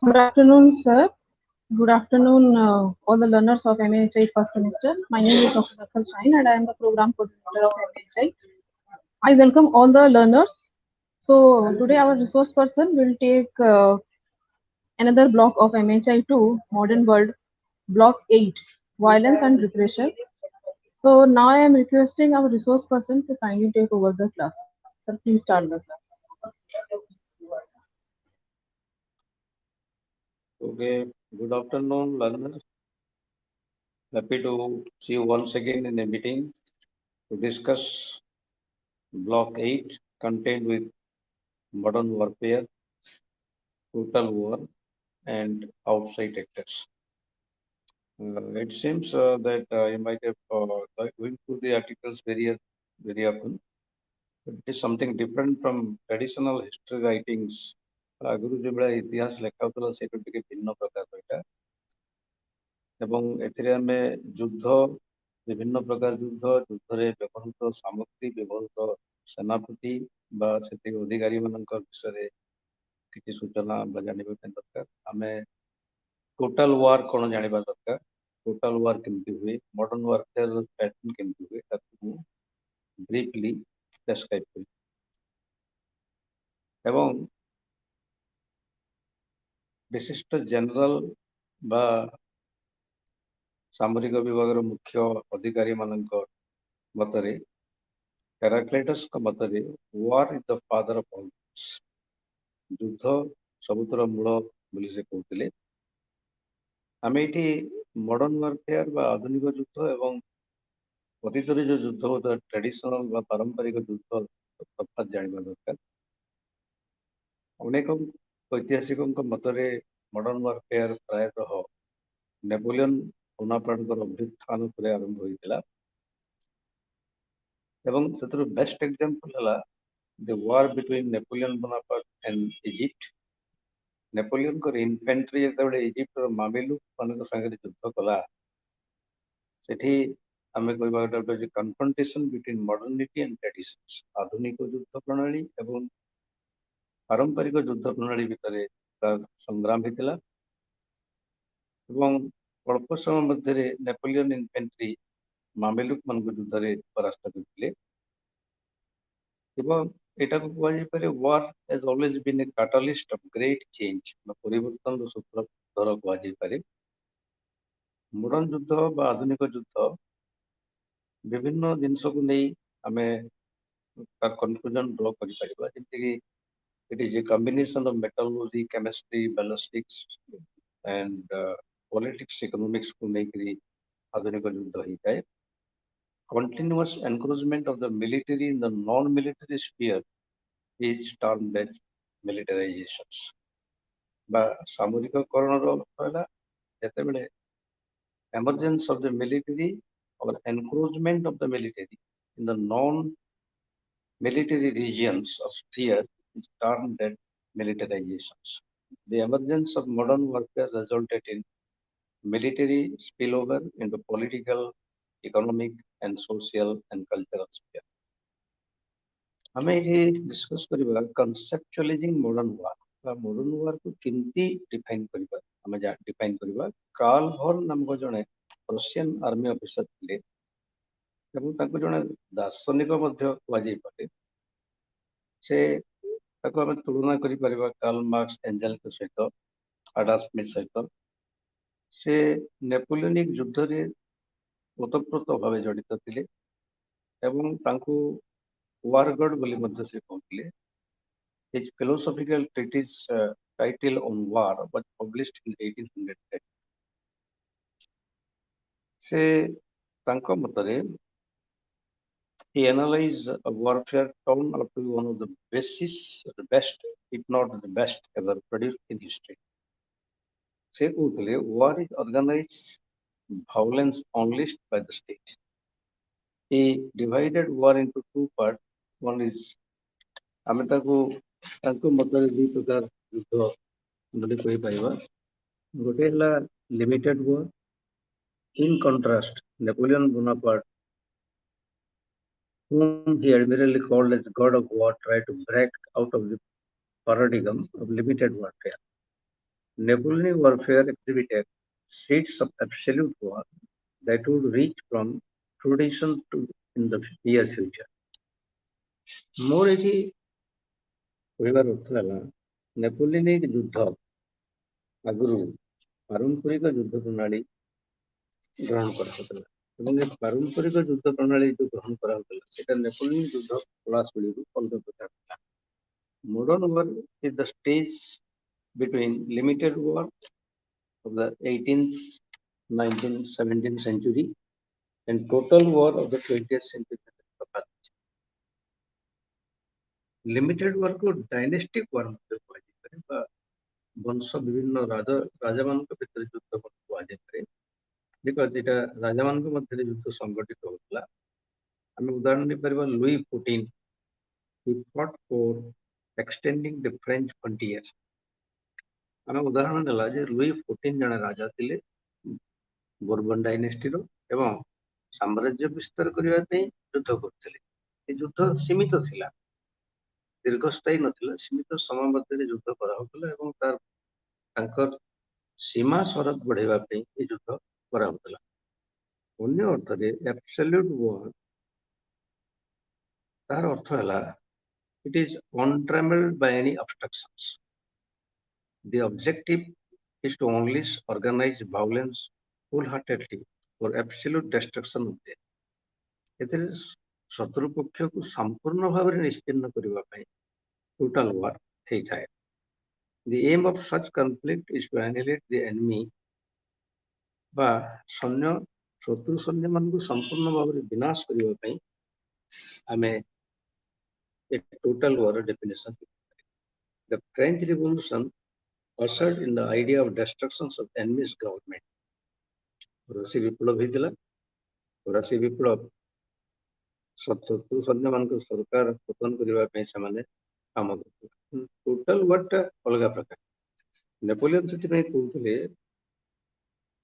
Good afternoon, sir. Good afternoon, all the learners of MHI first semester. My name is Dr. Shaheen and I am the program coordinator of MHI. I welcome all the learners. So today our resource person will take another block of MHI2, Modern World, Block-8, Violence and Repression. So now I am requesting our resource person to kindly take over the class. Sir, please start the class. Okay, good afternoon, learners. Happy to see you once again in a meeting to discuss Block 8 contained with modern warfare, total war, and outside actors. It seems that you might have going through the articles very often. But it is something different from traditional history writings. ଆଗରୁ ଯେଉଁଭଳିଆ ଇତିହାସ ଲେଖା ହେଉଥିଲା ସେଇଠୁ ଟିକେ ଭିନ୍ନ ପ୍ରକାର ଏଇଟା ଏବଂ ଏଥିରେ ଆମେ ଯୁଦ୍ଧ ବିଭିନ୍ନ ପ୍ରକାର ଯୁଦ୍ଧରେ ବ୍ୟବହୃତ ସାମଗ୍ରୀ ବ୍ୟବହୃତ ସେନାପତି ବା ସେତିକି ଅଧିକାରୀ ମାନଙ୍କ ବିଷୟରେ କିଛି ସୂଚନା ବା ଜାଣିବା ପାଇଁ ଦରକାର ଆମେ ଟୋଟାଲ ୱାର କ'ଣ ଜାଣିବା ଦରକାର ଟୋଟାଲ ୱାର କେମିତି ହୁଏ ମଡର୍ନ ୱାରଫେୟାର ପ୍ୟାଟର୍ନ କେମିତି ହୁଏ ତାକୁ ମୁଁ ବ୍ରିଫଲି ଡେସ୍କ୍ରାଇବ୍ କରିବି ଏବଂ ବିଶିଷ୍ଟ ଜେନେରାଲ ବା ସାମରିକ ବିଭାଗର ମୁଖ୍ୟ ଅଧିକାରୀ ମାନଙ୍କ ମତରେ ହେରାକ୍ଲିଟସଙ୍କ ମତରେ war is the father of all wars ଯୁଦ୍ଧ ସବୁଥର ମୂଳ ବୋଲି ସେ କହୁଥିଲେ ଆମେ ଏଠି ମଡର୍ନ ୱାରଫେୟାର ବା ଆଧୁନିକ ଯୁଦ୍ଧ ଏବଂ ଅତୀତରେ ଯୋଉ ଯୁଦ୍ଧ ହଉଥିଲା ଟ୍ରାଡିସନାଲ ବା ପାରମ୍ପରିକ ଯୁଦ୍ଧ ତଫାତ ଜାଣିବା ଦରକାର ଅନେକ ଐତିହାସିକଙ୍କ ମତରେ ମଡର୍ନ ୱାରଫେୟାର ପ୍ରାୟତଃ ନେପୋଲିୟନ ବୋନାପାର୍ଟଙ୍କର ଅଭ୍ୟୁତ୍ଥାନ ପରେ ଆରମ୍ଭ ହୋଇଥିଲା ଏବଂ ସେଥିରୁ ବେଷ୍ଟ ଏକ୍ସାମ୍ପଲ ହେଲା the war between Napoleon Bonaparte and Egypt ନେପୋଲିୟନଙ୍କର ଇନଫେଣ୍ଟ୍ରି ଯେତେବେଳେ ଇଜିପ୍ଟର ମାମେଲୁକ ମାନଙ୍କ ସାଙ୍ଗରେ ଯୁଦ୍ଧ କଲା ସେଠି ଆମେ କହିବା ଗୋଟେ ହେଉଛି କନଫ୍ରଣ୍ଟେସନ ବିଟୱିନ୍ ମଡର୍ନିଟି ଆଣ୍ଡ ଟ୍ରାଡିସନ୍ସ ଆଧୁନିକ ଯୁଦ୍ଧ ପ୍ରଣାଳୀ ଏବଂ ପାରମ୍ପରିକ ଯୁଦ୍ଧ ପ୍ରଣାଳୀ ଭିତରେ ସଂଗ୍ରାମ ହେଇଥିଲା ଏବଂ ଅଳ୍ପ ସମୟ ମଧ୍ୟରେ ନେପୋଲିୟନ ଇନଫେଣ୍ଟ୍ରି ମାମେଲୁକ ମାନଙ୍କୁ ଯୁଦ୍ଧରେ ପରାସ୍ତ କରିଥିଲେ ଏବଂ ଏଟାକୁ କୁହାଯାଇପାରେ war has always been a catalyst of great change ପରିବର୍ତ୍ତନର ସୂତ୍ରଧର କୁହାଯାଇପାରେ ମଡର୍ନ ଯୁଦ୍ଧ ବା ଆଧୁନିକ ଯୁଦ୍ଧ ବିଭିନ୍ନ ଜିନିଷକୁ ନେଇ ଆମେ ତାର କନକ୍ଲୁଜନ ଡ୍ର କରିପାରିବା ଯେମିତିକି it is a combination of metallurgy, chemistry, ballistics and politics, economics को लेकर आधुनिक युद्ध होता है continuous encroachment of the military in the non-military sphere is termed as militarizations বা সামরিককরণର ଅର୍ଥ ହେଲା ଯେତେବେଳେ emergence of the military or encroachment of the military in the non-military regions of sphere is termed as militarizations. The emergence of modern warfare resulted in military spillover into political, economic, and social and cultural sphere. ଆମେ ଏଠି discus କରିବା କନସେପ୍ଚୁଆଲାଇଜିଂ modern war ବା modern ୱାର୍କୁ କେମିତି define କରିବା ଆମେ define କରିବା Carl ଭର୍ନ ନାମକ ଜଣେ ରଷିଆନ ଆର୍ମି ଅଫିସର ଥିଲେ ଏବଂ ତାଙ୍କୁ ଜଣେ ଦାର୍ଶନିକ ମଧ୍ୟ କୁହାଯାଇପାରେ ସେ ତାକୁ ଆମେ ତୁଳନା କରିପାରିବା କାର୍ଲ ମାର୍କସ ଏଞ୍ଜେଲଙ୍କ ସହିତ ଆଡା ସ୍ମିଥ ସହିତ ସେ ନେପୋଲିୟନିକ ଯୁଦ୍ଧରେ ଓତପ୍ରୋତ ଭାବେ ଜଡ଼ିତ ଥିଲେ ଏବଂ ତାଙ୍କୁ war god ବୋଲି ମଧ୍ୟ ସେ କହୁଥିଲେ. His philosophical treatise title on war was published in 1810. ସେ ତାଙ୍କ ମତରେ he analyzed a warfare turned out to be one of the best if not the best ever produced in history. ସେ କହୁଥିଲେ war is organized violence unleashed by the state. He divided war into two parts. One is ଆମେ ତାଙ୍କ ମତରେ ଦୁଇ ପ୍ରକାର ଯୁଦ୍ଧ ବୋଲି କହିପାରିବା ଗୋଟେ ହେଲା limited war. In contrast, Napoleon Bonaparte, whom he admirably called as god of war, tried to break out of the paradigm of limited warfare. Napoleonic warfare exhibited shades of absolute war that would reach from tradition to in the near future. More ଏଠି କହିବାର ଅର୍ଥ ହେଲା ନେପୋଲିୟନିକ ଯୁଦ୍ଧ ଆଗରୁ ପାରମ୍ପରିକ ଯୁଦ୍ଧ ପ୍ରଣାଳୀ ଗ୍ରହଣ କରାଯାଉଥିଲା ଏବଂ ଏ ପାରମ୍ପରିକ ଯୁଦ୍ଧ ପ୍ରଣାଳୀ ଯୋଉ ଗ୍ରହଣ କରାଯାଉଥିଲା ସେଟା ନେପୋଲିୟନ ଯୁଦ୍ଧ କଳା ଶୈଳୀରୁ ଅଲଗା ପ୍ରକାର ଥିଲା. Modern war is the stage between limited war of the 18th, 19th, 17th century and total war of the 20th century. Limited war को dynastic war ମଧ୍ୟ କୁହାଯାଇପାରେ ବା ବଂଶ ବିଭିନ୍ନ ରାଜାମାନଙ୍କ ଭିତରେ ଯୁଦ୍ଧ କୁହାଯାଇପାରେ ବିକଜ ଏଇଟା ରାଜାମାନଙ୍କ ମଧ୍ୟରେ ଯୁଦ୍ଧ ସଂଗଠିତ ହେଉଥିଲା. ଆମେ ଉଦାହରଣ ନେଇପାରିବା Louis 14 he fought for extending the French frontiers. ଆମେ ଉଦାହରଣ ନେଲା ଯେ ଲୁଇ 14 ଜଣେ ରାଜା ଥିଲେ ବୋର୍ବନ ଡାଇନେଷ୍ଟିର ଏବଂ ସାମ୍ରାଜ୍ୟ ବିସ୍ତାର କରିବା ପାଇଁ ଯୁଦ୍ଧ କରୁଥିଲେ. ଏ ଯୁଦ୍ଧ ସୀମିତ ଥିଲା, ଦୀର୍ଘସ୍ଥାୟୀ ନଥିଲା, ସୀମିତ ସମୟ ମଧ୍ୟରେ ଯୁଦ୍ଧ କରାହଉଥିଲା ଏବଂ ତାଙ୍କର ସୀମା ସରହଦ ବଢାଇବା ପାଇଁ ଏ ଯୁଦ୍ଧ କରାହଉଥିଲା. ଅନ୍ୟ ଅର୍ଥରେ absolute war ତାର ଅର୍ଥ ହେଲା it is untrammeled by any obstructions. The objective is to unleash organized violence wholeheartedly for absolute destruction of them. ଏଥିରେ ଶତ୍ରୁ ପକ୍ଷକୁ ସମ୍ପୂର୍ଣ୍ଣ ଭାବରେ ନିଶ୍ଚିହ୍ନ କରିବା ପାଇଁ total war ହେଇଥାଏ. The aim of such conflict is to annihilate the enemy ବା ଶତ୍ରୁ ସୈନ୍ୟମାନଙ୍କୁ ସମ୍ପୂର୍ଣ୍ଣ ଭାବରେ ବିନାଶ କରିବା ପାଇଁ ଆମେ a total war definition. The French Revolution ushered in the idea of destruction of enemy's government. ଫରାସୀ ବିପ୍ଳବ ହେଇଥିଲା. ଫରାସୀ ବିପ୍ଳବ ଶତ୍ରୁ ସୈନ୍ୟମାନଙ୍କ ସରକାର ପତନ କରିବା ପାଇଁ ସେମାନେ କାମ କରୁଥିଲେ. ଟୋଟାଲ ୱାର୍ଟା ଅଲଗା ପ୍ରକାର. ନେପୋଲିୟନ ସେଥିପାଇଁ କହୁଥିଲେ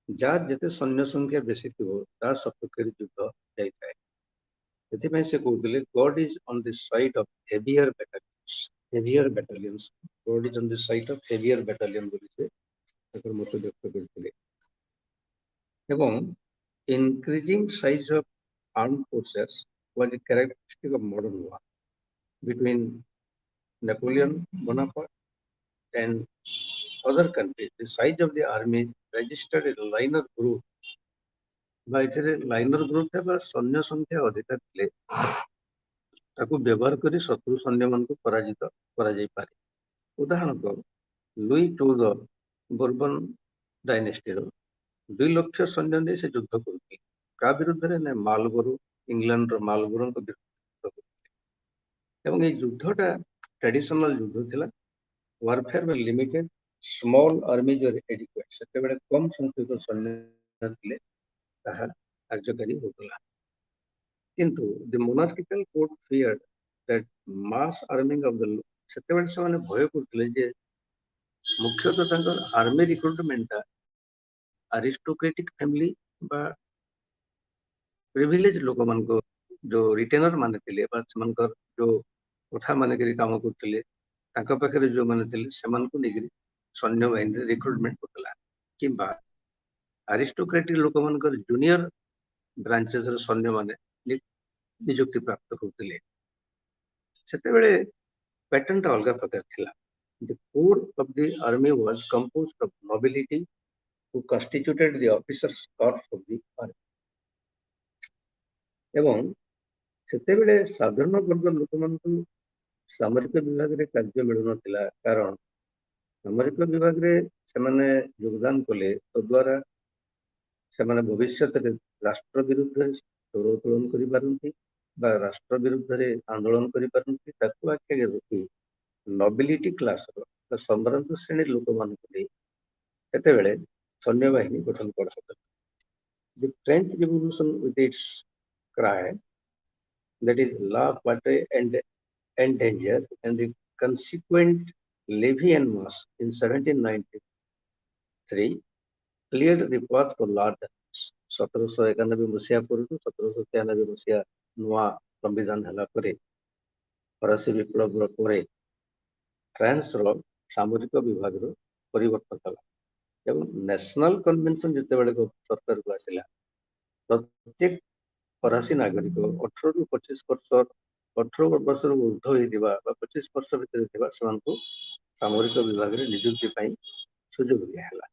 ଯାହାର ଯେତେ ସୈନ୍ୟ ସଂଖ୍ୟା ବେଶୀ ଥିବ ତା ସପକ୍ଷରେ ଯୁଦ୍ଧ ଯାଇଥାଏ. ସେଥିପାଇଁ ସେ କହୁଥିଲେ God is on the side of heavier battalions. God is on the side of heavier battalion ବୋଲି ସେ ତାଙ୍କର ମତ ବ୍ୟକ୍ତ କରିଥିଲେ. ଏବଂ increasing size of armed forces was a characteristic of modern war. Between Napoleon Bonaparte and other countries, the size of the army registered a linear growth. ବା ଏଥିରେ ଲାଇନର ଗ୍ରୋଥ ହେବା ସୈନ୍ୟ ସଂଖ୍ୟା ଅଧିକା ଥିଲେ ତାକୁ ବ୍ୟବହାର କରି ଶତ୍ରୁ ସୈନ୍ୟମାନଙ୍କୁ ପରାଜିତ କରାଯାଇପାରେ. ଉଦାହରଣକୁ ଲୁଇ 14 ବୋର୍ବନ ଡାଇନେଷ୍ଟିର 2 ଲକ୍ଷ ସୈନ୍ୟ ନେଇ ସେ ଯୁଦ୍ଧ କରୁଥିଲେ. କାହା ବିରୁଦ୍ଧରେ ନା ମାଲବୋରୋ, ଇଂଲଣ୍ଡର ମାଲବୋରୋଙ୍କ ବିରୁଦ୍ଧରେ ଯୁଦ୍ଧ କରୁଥିଲେ ଏବଂ ଏଇ ଯୁଦ୍ଧଟା ଟ୍ରାଡିସନାଲ ଯୁଦ୍ଧ ଥିଲା. ୱାରଫେୟାର ବା ଲିମିଟେଡ ସ୍ମଲ୍ ଆର୍ମିଜ ଏଡିକ୍ୱେଟ୍. ସେତେବେଳେ କମ୍ ସଂଖ୍ୟକ ସୈନ୍ୟ ଥିଲେ ତାହା କାର୍ଯ୍ୟକାରୀ ହେଉଥିଲା. କିନ୍ତୁ the monarchical court feared that mass arming of the ସେତେବେଳେ ସେମାନେ ଭୟ କରୁଥିଲେ ଯେ ମୁଖ୍ୟତଃ ତାଙ୍କର ଆର୍ମି ରିକ୍ରୁଟମେଣ୍ଟଟା ଆରିଷ୍ଟୋକ୍ରେଟିକ୍ ଫ୍ୟାମିଲି ବା ପ୍ରିଭିଲେଜ ଲୋକମାନଙ୍କ ଯୋଉ ରିଟେନର ମାନେ ଥିଲେ ବା ସେମାନଙ୍କର ଯୋଉ କଥା ମାନିକରି କାମ କରୁଥିଲେ ତାଙ୍କ ପାଖରେ ଯୋଉମାନେ ଥିଲେ ସେମାନଙ୍କୁ ନେଇକରି ସୈନ୍ୟବାହିନୀରେ ରିକ୍ରୁଟମେଣ୍ଟ କରୁଥିଲା କିମ୍ବା ଆରିଷ୍ଟୋକ୍ରାଟିକ ଲୋକମାନଙ୍କର ଜୁନିୟର ବ୍ରାଞ୍ଚେସର ସୈନ୍ୟମାନେ ନିଯୁକ୍ତି ପ୍ରାପ୍ତ କରୁଥିଲେ। ସେତେବେଳେ ପ୍ୟାଟର୍ନଟା ଅଲଗା ପ୍ରକାର ଥିଲା। The core of the army was composed of nobility who constituted the officers corps of the army. ଏବଂ ସେତେବେଳେ ସାଧାରଣ ବର୍ଗ ଲୋକମାନଙ୍କୁ ସାମରିକ ବିଭାଗରେ କାର୍ଯ୍ୟ ମିଳୁନଥିଲା, କାରଣ ସାମରିକ ବିଭାଗରେ ସେମାନେ ଯୋଗଦାନ କଲେ ତଦ୍ୱାରା ସେମାନେ ଭବିଷ୍ୟତରେ ରାଷ୍ଟ୍ର ବିରୁଦ୍ଧରେ ସ୍ୱର ଉତ୍ତୋଳନ କରିପାରନ୍ତି ବା ରାଷ୍ଟ୍ର ବିରୁଦ୍ଧରେ ଆନ୍ଦୋଳନ କରିପାରନ୍ତି। ତାକୁ ଆଖିରେ ରଖି ନୋବିଲିଟି କ୍ଲାସର ବା ସମ୍ଭ୍ରାନ୍ତ ଶ୍ରେଣୀର ଲୋକମାନଙ୍କୁ ନେଇ ସେତେବେଳେ ସୈନ୍ୟବାହିନୀ ଗଠନ କରାଯାଉଥିଲା। The French Revolution with its cry that is law, quarter and danger and the consequent levy en masse in 1793 cleared the path for large armies. 1791 ମସିହା ପୂର୍ବରୁ 1793 ମସିହା ନୂଆ ସମ୍ବିଧାନ ହେଲା ପରେ ଫରାସୀ ବିପ୍ଳବ ପରେ ଫ୍ରାନ୍ସର ସାମରିକ ବିଭାଗର ପରିବର୍ତ୍ତନ କଲା ଏବଂ ନ୍ୟାସନାଲ କନଭେନସନ ଯେତେବେଳେ ସରକାରକୁ ଆସିଲା ପ୍ରତ୍ୟେକ ଫରାସୀ ନାଗରିକ 18ରୁ 25 ବର୍ଷରୁ ଉର୍ଦ୍ଧ୍ୱ ହେଇଥିବା ବା 25 ବର୍ଷ ଭିତରେ ଥିବା ସେମାନଙ୍କୁ ସାମରିକ ବିଭାଗରେ ନିଯୁକ୍ତି ପାଇଁ ସୁଯୋଗ ଦିଆହେଲା।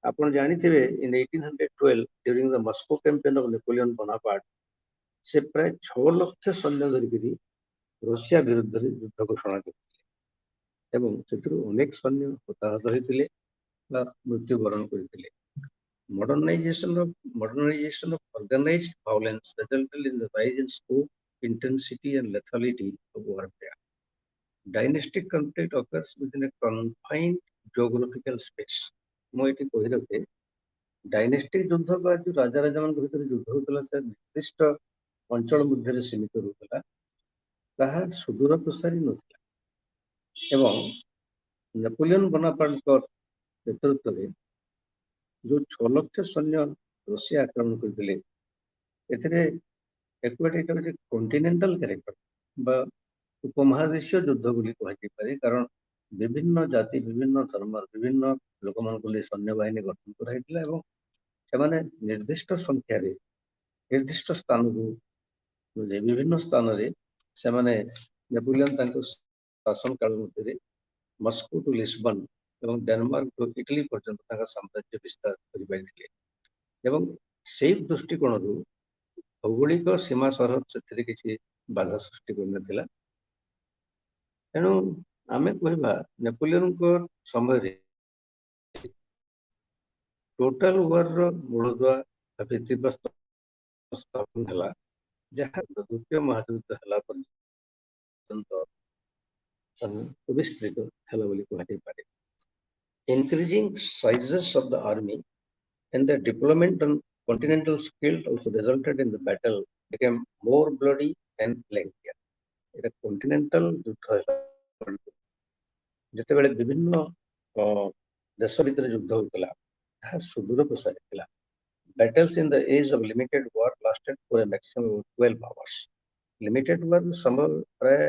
ଆପଣ ଜାଣିଥିବେ in 1812 during the Moscow campaign of Napoleon Bonaparte ସେ ପ୍ରାୟ 6 ଲକ୍ଷ ସୈନ୍ୟ ଧରିକିରି ରୁଷିଆ ବିରୁଦ୍ଧରେ ଯୁଦ୍ଧ ଘୋଷଣା କରିଥିଲେ ଏବଂ ସେଥିରୁ ଅନେକ ସୈନ୍ୟ ହତାହତ ହୋଇଥିଲେ ବା ମୃତ୍ୟୁବରଣ କରିଥିଲେ। Modernization of organized violence resulted in the rise in scope, intensity and lethality of warfare. Dynastic conflict occurs within a confined geographical space. ମୁଁ ଏଠି କହି ରଖେ ଡାଇନେଷ୍ଟିକ ଯୁଦ୍ଧ ବା ଯୋଉ ରାଜା ରାଜାମାନଙ୍କ ଭିତରେ ଯୁଦ୍ଧ ହେଉଥିଲା ସେ ନିର୍ଦ୍ଦିଷ୍ଟ ଅଞ୍ଚଳ ମଧ୍ୟରେ ସୀମିତ ରହୁଥିଲା, ତାହା ସୁଦୂର ପ୍ରସାରୀ ନଥିଲା ଏବଂ ନେପୋଲିୟନ ବୋନାପାର୍ଟଙ୍କ ନେତୃତ୍ୱରେ ଯୋଉ 6 ଲକ୍ଷ ସୈନ୍ୟ ରୁଷିଆ ଆକ୍ରମଣ କରିଥିଲେ ଏଥିରେ ଏକୁଆଟି ଏଇଟା ଗୋଟେ କଣ୍ଟିନେଣ୍ଟାଲ କ୍ୟାରେକ୍ଟର ବା ଉପମହାଦେଶୀୟ ଯୁଦ୍ଧ ବୋଲି କୁହାଯାଇପାରେ, କାରଣ ବିଭିନ୍ନ ଜାତି ବିଭିନ୍ନ ଧର୍ମର ବିଭିନ୍ନ ଲୋକମାନଙ୍କୁ ନେଇ ସୈନ୍ୟବାହିନୀ ଗଠନ କରାଯାଇଥିଲା ଏବଂ ସେମାନେ ନିର୍ଦ୍ଦିଷ୍ଟ ସଂଖ୍ୟାରେ ନିର୍ଦ୍ଦିଷ୍ଟ ସ୍ଥାନକୁ ବିଭିନ୍ନ ସ୍ଥାନରେ ସେମାନେ ନେପୋଲିୟନ ତାଙ୍କ ଶାସନ କାଳ ମଧ୍ୟରେ ମସ୍କୋ ଟୁ ଲିସବନ ଏବଂ ଡେନମାର୍କ ଟୁ ଇଟାଲୀ ପର୍ଯ୍ୟନ୍ତ ତାଙ୍କ ସାମ୍ରାଜ୍ୟ ବିସ୍ତାର କରିପାରିଥିଲେ ଏବଂ ସେଇ ଦୃଷ୍ଟିକୋଣରୁ ଭୌଗୋଳିକ ସୀମା ସରହଦ ସେଥିରେ କିଛି ବାଧା ସୃଷ୍ଟି କରିନଥିଲା। ତେଣୁ ଆମେ କହିବା ନେପୋଲିୟନଙ୍କ ସମୟରେ ଟୋଟାଲ ୱାରର ମୂଳଦୁଆ ସ୍ଥାପନ ହେଲା, ଯାହା ଦ୍ୱିତୀୟ ମହାଯୁଦ୍ଧ ହେଲା ପର୍ଯ୍ୟନ୍ତ ବିସ୍ତୃତ ହେଲା ବୋଲି କୁହାଯାଇପାରେ। Increasing sizes of the army and the deployment on continental scale also resulted in the battle became more bloody and lengthier. এটা କଣ୍ଟିନେଣ୍ଟାଲ ଯୁଦ୍ଧ ହେଲା ଯେତେବେଳେ ବିଭିନ୍ନ ଦେଶ ଭିତରେ ଯୁଦ୍ଧ ହେଉଥିଲା ତାହା ସୁଦୂର ପ୍ରସାରୀ ଥିଲା। Battles in the age of limited war lasted for a maximum of 12 hours. Limited war ସମୟ ପ୍ରାୟ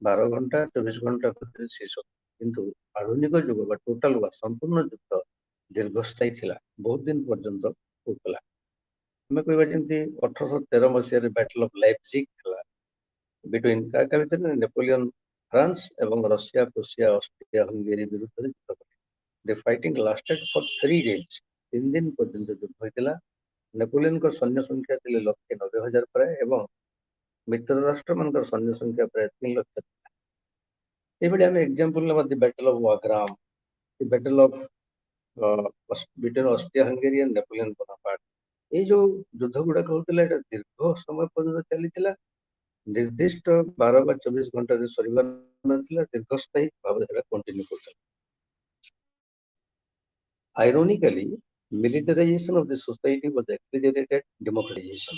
12 ଘଣ୍ଟା 24 ଘଣ୍ଟା ଭିତରେ ଶେଷ, କିନ୍ତୁ ଆଧୁନିକ ଯୁଗ ବା ଟୋଟାଲ ୱାର ସମ୍ପୂର୍ଣ୍ଣ ଯୁଦ୍ଧ ଦୀର୍ଘସ୍ଥାୟୀ ଥିଲା, ବହୁତ ଦିନ ପର୍ଯ୍ୟନ୍ତ ହଉଥିଲା। ଆମେ କହିବା ଯେମିତି 1813 ମସିହାରେ ବ୍ୟାଟଲ ଅଫ ଲାଇପଜିଗ ହେଲା ବିଟୱିନ୍ କାହା ଭିତରେ ନେପୋଲିୟନ ଫ୍ରାନ୍ସ ଏବଂ ରଷିଆ ପ୍ରୁସିଆ ଅଷ୍ଟ୍ରିଆ ହଙ୍ଗେରୀ ବିରୁଦ୍ଧରେ ଯୁଦ୍ଧ କଲେ। The fighting lasted for 3 days. 3 ଦିନ ପର୍ଯ୍ୟନ୍ତ ଯୁଦ୍ଧ ହୋଇଥିଲା। ନେପୋଲିୟନଙ୍କ ସୈନ୍ୟ ସଂଖ୍ୟା ଥିଲେ 1,90,000 ପ୍ରାୟ ଏବଂ ମିତ୍ର ରାଷ୍ଟ୍ରମାନଙ୍କର ସୈନ୍ୟ ସଂଖ୍ୟା ପ୍ରାୟ 3 ଲକ୍ଷ ଥିଲା। ଏଇଭଳି ଆମେ ଏକ୍ଜାମ୍ପଲ ନେବା the battle of Wagram, the battle of between Austria Hungary and Napoleon Bonaparte. ଏଇ ଯୋଉ ଯୁଦ୍ଧ ଗୁଡାକ ହଉଥିଲା ଏଇଟା ଦୀର୍ଘ ସମୟ ପର୍ଯ୍ୟନ୍ତ ଚାଲିଥିଲା, ନିର୍ଦ୍ଦିଷ୍ଟ 12 ବା 24 ଘଣ୍ଟାରେ ସରିବାର ନଥିଲା, ଦୀର୍ଘସ୍ଥାୟୀ ଭାବରେ ସେଟା କଣ୍ଟିନ୍ୟୁ କରୁଥିଲା। Ironically, militarization of the society was accelerated democratization.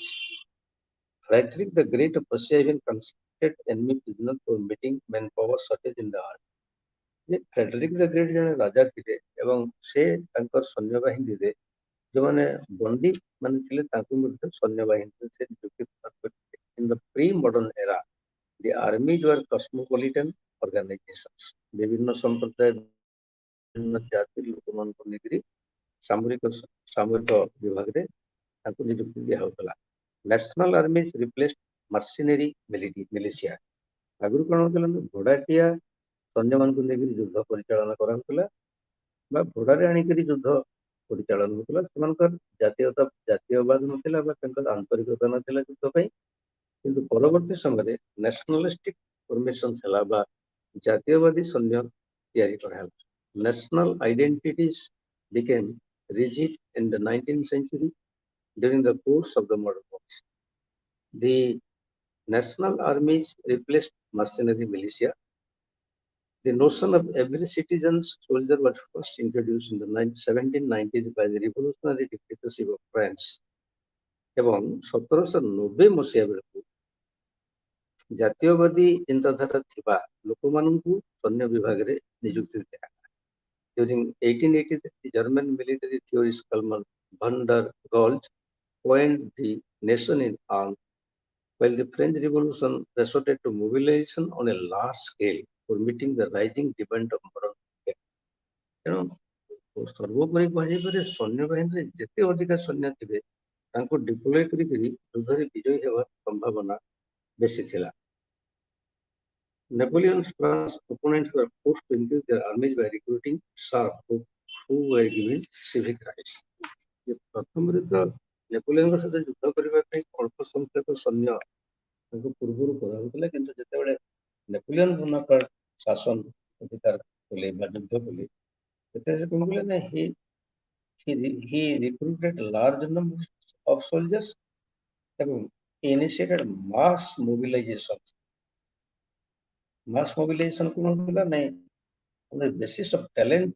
Frederick the Great of Prussia even restricted enemy prisoners for meeting manpower shortage in the army. ଯେ ଫ୍ରେଡରିକ୍ ଦ ଗ୍ରେଟ୍ ଜଣେ ରାଜା ଥିଲେ ଏବଂ ସେ ତାଙ୍କର ସୈନ୍ୟବାହିନୀରେ ଯେଉଁମାନେ ବନ୍ଦୀ ମାନେ ଥିଲେ ତାଙ୍କୁ ମଧ୍ୟ ସୈନ୍ୟବାହିନୀରେ ସେ ନିଯୁକ୍ତି ପ୍ରଦାନ କରିଥିଲେ। ଇନ୍ ଦ ପ୍ରି ମଡର୍ନ ଏରା ଦି ଆର୍ମିଜ୍ ୱେର୍ କସ୍ମୋପଲିଟାନ୍ ଅର୍ଗାନାଇଜେସନ୍ସ। ବିଭିନ୍ନ ସମ୍ପ୍ରଦାୟ ବିଭିନ୍ନ ଜାତି ଲୋକମାନଙ୍କୁ ନେଇକରି ସାମରିକ ବିଭାଗରେ ତାଙ୍କୁ ନିଯୁକ୍ତି ଦିଆହେଉଥିଲା। National ଆର୍ମିଜ୍ ରିପ୍ଲେସ୍ଡ ମର୍ସିନେରୀ militia. ଆଗରୁ କ'ଣ ହଉଥିଲା ନା ଭଡ଼ାଟିଆ ସୈନ୍ୟମାନଙ୍କୁ ନେଇକରି ଯୁଦ୍ଧ ପରିଚାଳନା କରାହେଉଥିଲା ବା ଭଡ଼ାରେ ଆଣିକରି ଯୁଦ୍ଧ ପରିଚାଳନା ହେଉଥିଲା। ସେମାନଙ୍କର ଜାତୀୟବାଦ ନଥିଲା ବା ତାଙ୍କର ଆନ୍ତରିକତା ନଥିଲା ଯୁଦ୍ଧ ପାଇଁ। କିନ୍ତୁ ପରବର୍ତ୍ତୀ ସମୟରେ ନ୍ୟାସନାଲିଷ୍ଟିକ ଫର୍ମେସନ୍ସ ହେଲା ବା ଜାତୀୟବାଦୀ ସୈନ୍ୟ ତିଆରି କରାହେଲା। National identities became rigid in the 19th century during the course of the modern wars. The national armies replaced mercenary militia. The notion of every citizen's soldier was first introduced in the 1790s by the revolutionary dictatorship of France. ଏବଂ 1790 ମସିହା ବେଳକୁ ଜାତୀୟବାଦୀ ଚିନ୍ତାଧାରା ଥିବା ଲୋକମାନଙ୍କୁ ସୈନ୍ୟ ବିଭାଗରେ ନିଯୁକ୍ତି ଦିଆଗଲା। During 1883, the German military theorist Kumar van der Goltz coined the nation in arms, while the French Revolution resorted to mobilization on a large scale for meeting the rising demand of modern warfare. ତେଣୁ ସର୍ବୋପରି କୁହାଯାଇପାରେ ସୈନ୍ୟବାହିନୀରେ ଯେତେ ଅଧିକା ସୈନ୍ୟ ଥିବେ ତାଙ୍କୁ deploy କରିକିରି ଯୁଦ୍ଧରେ ବିଜୟୀ ହେବାର ସମ୍ଭାବନା ବେଶୀ ଥିଲା। Napoleon's France opponents were forced to increase their armies by recruiting sharp who were given civic rights. ପ୍ରଥମରେ ତ ନେପୋଲିୟନଙ୍କ ସହିତ ଯୁଦ୍ଧ କରିବା ପାଇଁ ଅଳ୍ପ ସଂଖ୍ୟକ ସୈନ୍ୟ ତାଙ୍କୁ ପୂର୍ବରୁ କରାଯାଉଥିଲା, କିନ୍ତୁ ଯେତେବେଳେ ନେପୋଲିୟନ ବୋନାପାର୍ଟ ଶାସନ ଅଧିକାର କଲେ ବା ଯୁଦ୍ଧ କଲେ ସେତେବେଳେ ସେ କ'ଣ କଲେ ନା he recruited large number of soldiers ଏବଂ he initiated mass mobilization. Mass mobilization କ'ଣ ହଉଥିଲା ନାଇଁ on the basis of talent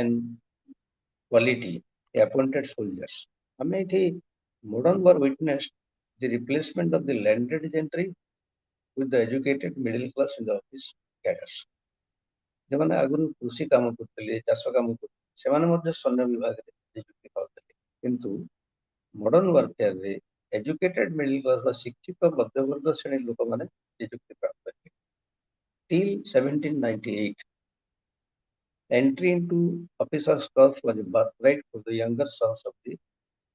and quality he appointed soldiers. ଆମେ ଏଠି modern war witnessed the replacement of the landed gentry with the educated middle class in the office cadres. ଯେଉଁମାନେ ଆଗରୁ କୃଷି କାମ କରୁଥିଲେ ଚାଷ କାମ କରୁଥିଲେ ସେମାନେ ମଧ୍ୟ ସୈନ୍ୟ ବିଭାଗରେ ନିଯୁକ୍ତି ପାଉଥିଲେ, କିନ୍ତୁ ମଡର୍ନ ୱାରଫେୟାରରେ ଏଜୁକେଟେଡ ମିଡଲ କ୍ଲାସ ବା ଶିକ୍ଷିତ ମଧ୍ୟବର୍ଗ ଶ୍ରେଣୀ ଲୋକମାନେ ନିଯୁକ୍ତି ପ୍ରାପ୍ତ ହେଲେ। Till 1798, entry into officers' corps was a birthright for the younger sons of the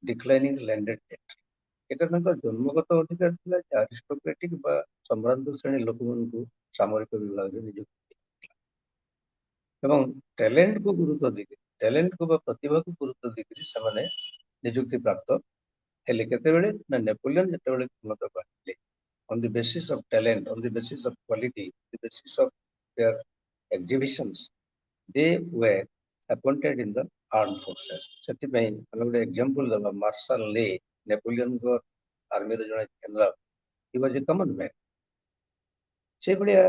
declining landed gentry. এটা ତାଙ୍କର ଜନ୍ମଗତ ଅଧିକାର ଥିଲା ଯେ ଆରିଷ୍ଟୋକ୍ରାଟିକ ବା ସମ୍ଭ୍ରାନ୍ତ ଶ୍ରେଣୀ ଲୋକମାନଙ୍କୁ ସାମରିକ ବିଭାଗରେ ନିଯୁକ୍ତି ଏବଂ ଟ୍ୟାଲେଣ୍ଟକୁ ଗୁରୁତ୍ୱ ଦେଇକରି ଟ୍ୟାଲେଣ୍ଟକୁ ବା ପ୍ରତିଭାକୁ ଗୁରୁତ୍ୱ ଦେଇକରି ସେମାନେ ନିଯୁକ୍ତି ପ୍ରାପ୍ତ ହେଲେ। କେତେବେଳେ ନା ନେପୋଲିୟନ ଯେତେବେଳେ କ୍ଷମତାକୁ ଆସିଲେ on the basis of talent, on the basis of quality, on the basis of their exhibitions, they were appointed in the armed forces. ସେଥିପାଇଁ ଆମେ ଗୋଟେ ଏକ୍ସାମ୍ପଲ ଦେବା ମାର୍ଶାଲ ଲେ ନେପୋଲିୟନଙ୍କ ଆର୍ମିର ଜଣେ general, he was a common man. ସେଭଳିଆ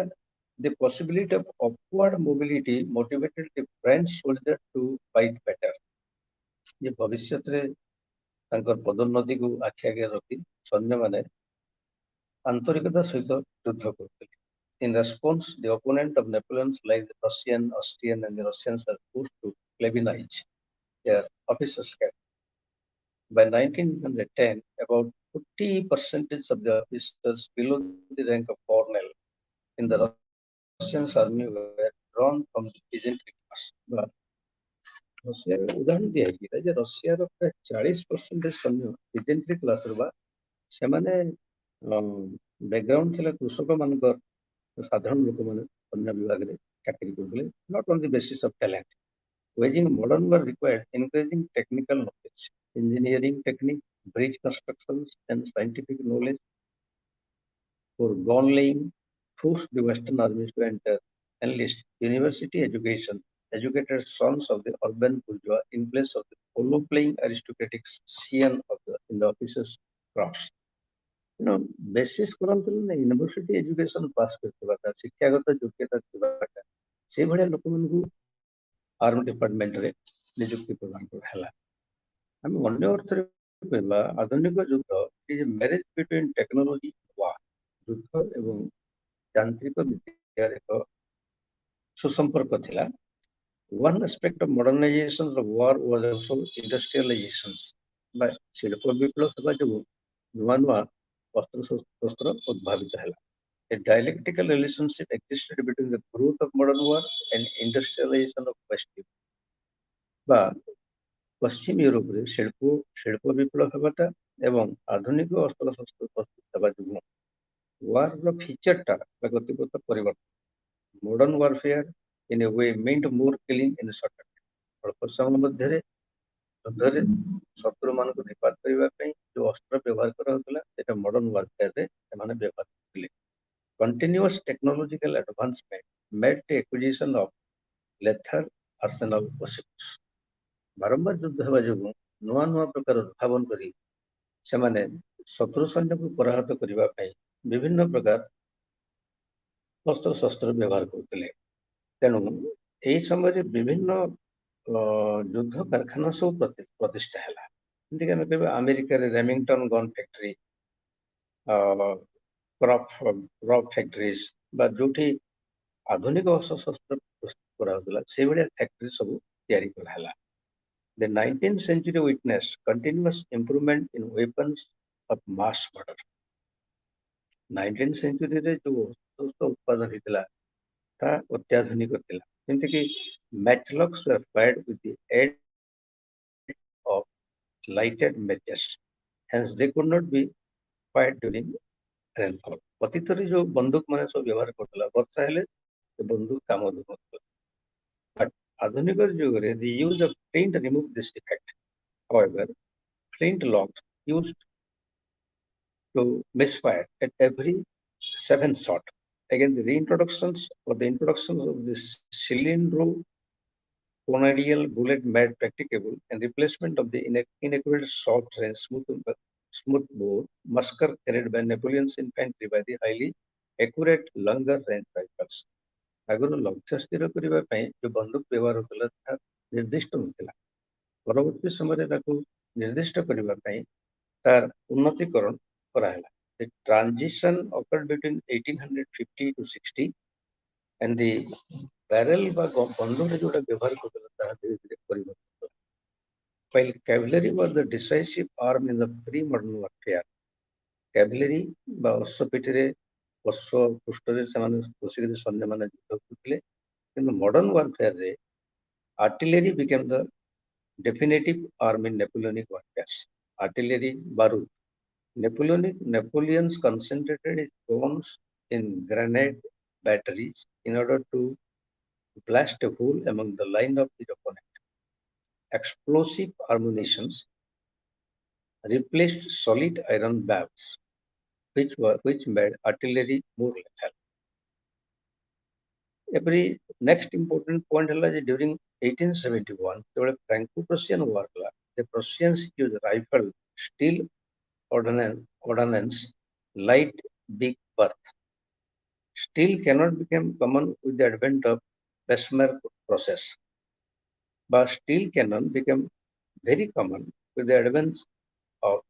the possibility of upward mobility motivated the French soldier to fight better. ଯେ ଭବିଷ୍ୟତରେ ତାଙ୍କର ପଦୋନ୍ନତିକୁ ଆଖି ଆଗରେ ରଖି ସୈନ୍ୟମାନେ ଆନ୍ତରିକତା ସହିତ ଯୁଦ୍ଧ କରୁଥିଲେ। In response, the opponent of Napoleon's like the Russian, Austrian and the Russians are forced to plebeianize their officers' cadre. By 1910, about 40% of the officers below the rank of colonel in the Russian army were drawn from the peasantry class. But ରଷିଆର ଉଦାହରଣ ଦିଆଯାଇଥିଲା ଯେ ରଷିଆର ପ୍ରାୟ 40% ସୈନ୍ୟ peasantry କ୍ଲାସର ବା ସେମାନେ background ଥିଲା କୃଷକ ମାନଙ୍କର ସାଧାରଣ ଲୋକମାନେ ସୈନ୍ୟ ବିଭାଗରେ ଚାକିରି କରୁଥିଲେ। not on the basis of talent. Waging modern war required increasing technical knowledge, engineering technique, bridge constructions and scientific knowledge. For gun laying, forced the Western armies to enter enlist university education, educated sons of the urban bourgeois in place of the polo playing aristocratic scion in the officers' crafts. Basis କରନ୍ତୁ ନା university education pass କରିଥିବାଟା ଶିକ୍ଷାଗତ ଯୋଗ୍ୟତା ଥିବାଟା ସେଇଭଳିଆ ଲୋକମାନଙ୍କୁ arm ଡିପାର୍ଟମେଣ୍ଟରେ ନିଯୁକ୍ତି ପ୍ରଦାନ ହେଲା। ଆମେ ଅନ୍ୟ ଅର୍ଥରେ କହିବା ଆଧୁନିକ ଯୁଦ୍ଧ is marriage between technology war, ଯୁଦ୍ଧ ଏବଂ ଯାନ୍ତ୍ରିକ ବିଦ୍ୟାର ଏକ ସୁସମ୍ପର୍କ ଥିଲା। One aspect of modernization of war was also industrialization ବା ଶିଳ୍ପ ବିପ୍ଳବ ହେବା ଯୋଗୁଁ ନୂଆ ନୂଆ ଅସ୍ତ୍ର ଉଦ୍ଭାବିତ ହେଲା। A dialectical relationship existed between the growth of modern war and industrialization of West Europe ବା ପଶ୍ଚିମ ୟୁରୋପରେ ଶିଳ୍ପ ବିପ୍ଳବ ହେବାଟା ଏବଂ ଆଧୁନିକ ଅସ୍ତ୍ରଶସ୍ତ୍ର ପ୍ରସ୍ତୁତ ହେବା ଯୋଗୁଁ ୱାରର ଫିଚରଟା ବା ଗତିପଥ ପରିବର୍ତ୍ତନ। Modern warfare in a way meant more killing in a shorter time. ଅଳ୍ପ ସମୟ ମଧ୍ୟରେ ଯୁଦ୍ଧରେ ଶତ୍ରୁମାନଙ୍କୁ ନିପାତ କରିବା ପାଇଁ ଯୋଉ ଅସ୍ତ୍ର ବ୍ୟବହାର କରାଯାଉଥିଲା ସେଟା ମଡର୍ନ ୱାରଫେୟାରରେ ସେମାନେ ବ୍ୟବହାର କରୁଥିଲେ। Continuous technological advancement made the acquisition of lethal arsenal possible. ବାରମ୍ବାର ଯୁଦ୍ଧ ହେବା ଯୋଗୁଁ ନୂଆ ନୂଆ ପ୍ରକାର ଉଦ୍ଭାବନ କରି ସେମାନେ ଶତ୍ରୁ ସୈନ୍ୟକୁ ପରାହତ କରିବା ପାଇଁ ବିଭିନ୍ନ ପ୍ରକାର ଅସ୍ତ୍ରଶସ୍ତ୍ର ବ୍ୟବହାର କରୁଥିଲେ। ତେଣୁ ଏହି ସମୟରେ ବିଭିନ୍ନ ଯୁଦ୍ଧ କାରଖାନା ସବୁ ପ୍ରତିଷ୍ଠା ହେଲା। ଯେମିତିକି ଆମେ କହିବା ଆମେରିକାରେ ରେମିଂଟନ ଗନ୍ ଫ୍ୟାକ୍ଟ୍ରି, କ୍ରପ୍ ଫ୍ୟାକ୍ଟ୍ରିଜ ବା ଯୋଉଠି ଆଧୁନିକ ଅସ୍ତ୍ରଶସ୍ତ୍ର ପ୍ରସ୍ତୁତ କରାଯାଉଥିଲା ସେଇଭଳିଆ ଫ୍ୟାକ୍ଟ୍ରି ସବୁ ତିଆରି କରାହେଲା। The 19th century witnessed continuous improvement in weapons of mass murder. 19th century ରେ ଯୋଉ ଅସ୍ତ୍ରଶସ୍ତ୍ର ଉତ୍ପାଦନ ହେଇଥିଲା ତା ଅତ୍ୟାଧୁନିକ ଥିଲା। ଯେମିତିକି matchlocks were fired with the aid of lighted matches. Hence they could not be fired during rainfall. ଅତୀତରେ ଯୋଉ ବନ୍ଧୁକ ମାନେ ସବୁ ବ୍ୟବହାର କରୁଥିଲା ବର୍ଷା ହେଲେ ସେ ବନ୍ଧୁକ କାମ ଦେଉନଥିଲା। But ଆଧୁନିକ ଯୁଗରେ the use of flint removed this defect. However, flint locks used to misfire at every 7th shot. Again, the introductions of this cylindro-conadial bullet made practicable and replacement of the inaccurate short range smoothbore musker carried by Napoleon's infantry by the highly accurate longer range rifles. ଆଗରୁ ଲକ୍ଷ୍ୟ ସ୍ଥିର କରିବା ପାଇଁ ଯୋଉ ବନ୍ଧୁକ ବ୍ୟବହାର ହେଉଥିଲା ତାହା ନିର୍ଦ୍ଦିଷ୍ଟ ନଥିଲା। ପରବର୍ତ୍ତୀ ସମୟରେ ତାକୁ ନିର୍ଦ୍ଦିଷ୍ଟ କରିବା ପାଇଁ ତାର ଉନ୍ନତିକରଣ କରାହେଲା। The transition occurred between 1850 to 60 and the barrel ବା ବନ୍ଧୁକ ଯୋଉଟା ବ୍ୟବହାର କରୁଥିଲା ତାହା ଧୀରେ ଧୀରେ ପରିବର୍ତ୍ତନ ହେଲା। While cavalry was the decisive arm in the pre-modern warfare, cavalry ବା ଅଶ୍ଵ ପିଠିରେ ଅଶ୍ଵ ପୃଷ୍ଠରେ ସେମାନେ ବସିକରି ସୈନ୍ୟମାନେ ଯୁଦ୍ଧ କରୁଥିଲେ। କିନ୍ତୁ modern ୱାରଫେୟାରରେ artillery became the definitive arm in Napoleonic warfare. Artillery बारूद Napoleon's concentrated his bombs in grenade batteries in order to blast a hole among the line of his opponent. Explosive ammunitions replaced solid iron barbs, which made artillery more lethal. Every next important point is that during 1871, the Franco-Prussian War, the Prussians used rifle, steel ordnance, light, big berth. Steel cannot become common with the advent of Bessemer process, but steel cannon became very common with the advent of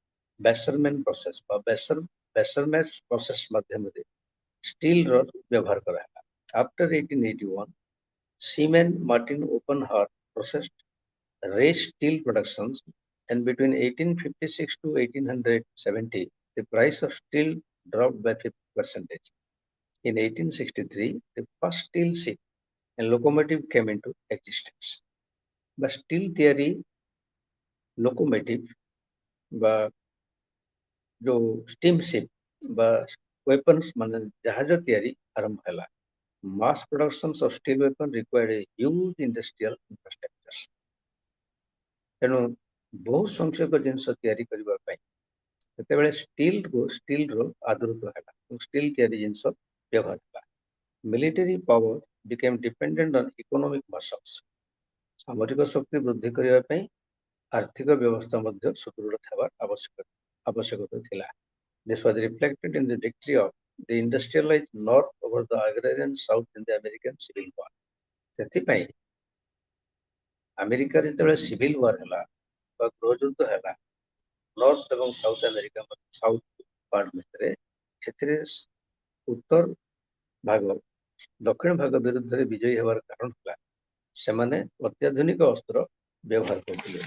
Besserman process. Besserman's process माध्यमରେ steel rod ବ୍ୟବହାର କରାହେଲା। After 1881, Siemens Martin open heart processed raised steel productions, and between 1856 to 1870, the price of steel dropped by 50%. In 1863, the first steel ship and locomotive came into existence. The steel theory locomotive ବା जो steam ship ବା weapons ମାନେ ଜାହାଜ ତିଆରି ଆରମ୍ଭ ହେଲା। Mass production of steel weapons required a huge industrial infrastructure. ତେଣୁ ବହୁ ସଂଖ୍ୟକ ଜିନିଷ ତିଆରି କରିବା ପାଇଁ ସେତେବେଳେ ଷ୍ଟିଲର ଆଦୃତ ହେଲା। ଷ୍ଟିଲ ତିଆରି ଜିନିଷ ବ୍ୟବହାର ହେଲା। Military power became dependent on economic muscles. ସାମରିକ ଶକ୍ତି ବୃଦ୍ଧି କରିବା ପାଇଁ ଆର୍ଥିକ ବ୍ୟବସ୍ଥା ମଧ୍ୟ ସୁଦୃଢ଼ ହେବା ଆବଶ୍ୟକତା ଥିଲା। This was reflected in the victory of the industrialized North over the agrarian South in the American Civil War. ସେଥିପାଇଁ ଆମେରିକାରେ ଯେତେବେଳେ ସିଭିଲ ୱାର ହେଲା ବା ଗୃହଯୁଦ୍ଧ ହେଲା ନର୍ଥ ଏବଂ ସାଉଥ ଆମେରିକା ସାଉଥ ପାର୍ଟ ଭିତରେ ଏଥିରେ ଉତ୍ତର भाग दक्षिण भाग विरुद्ध रे विजयी हेबार कारण हला सेमाने अत्याधुनिक अस्त्र व्यवहार करथिले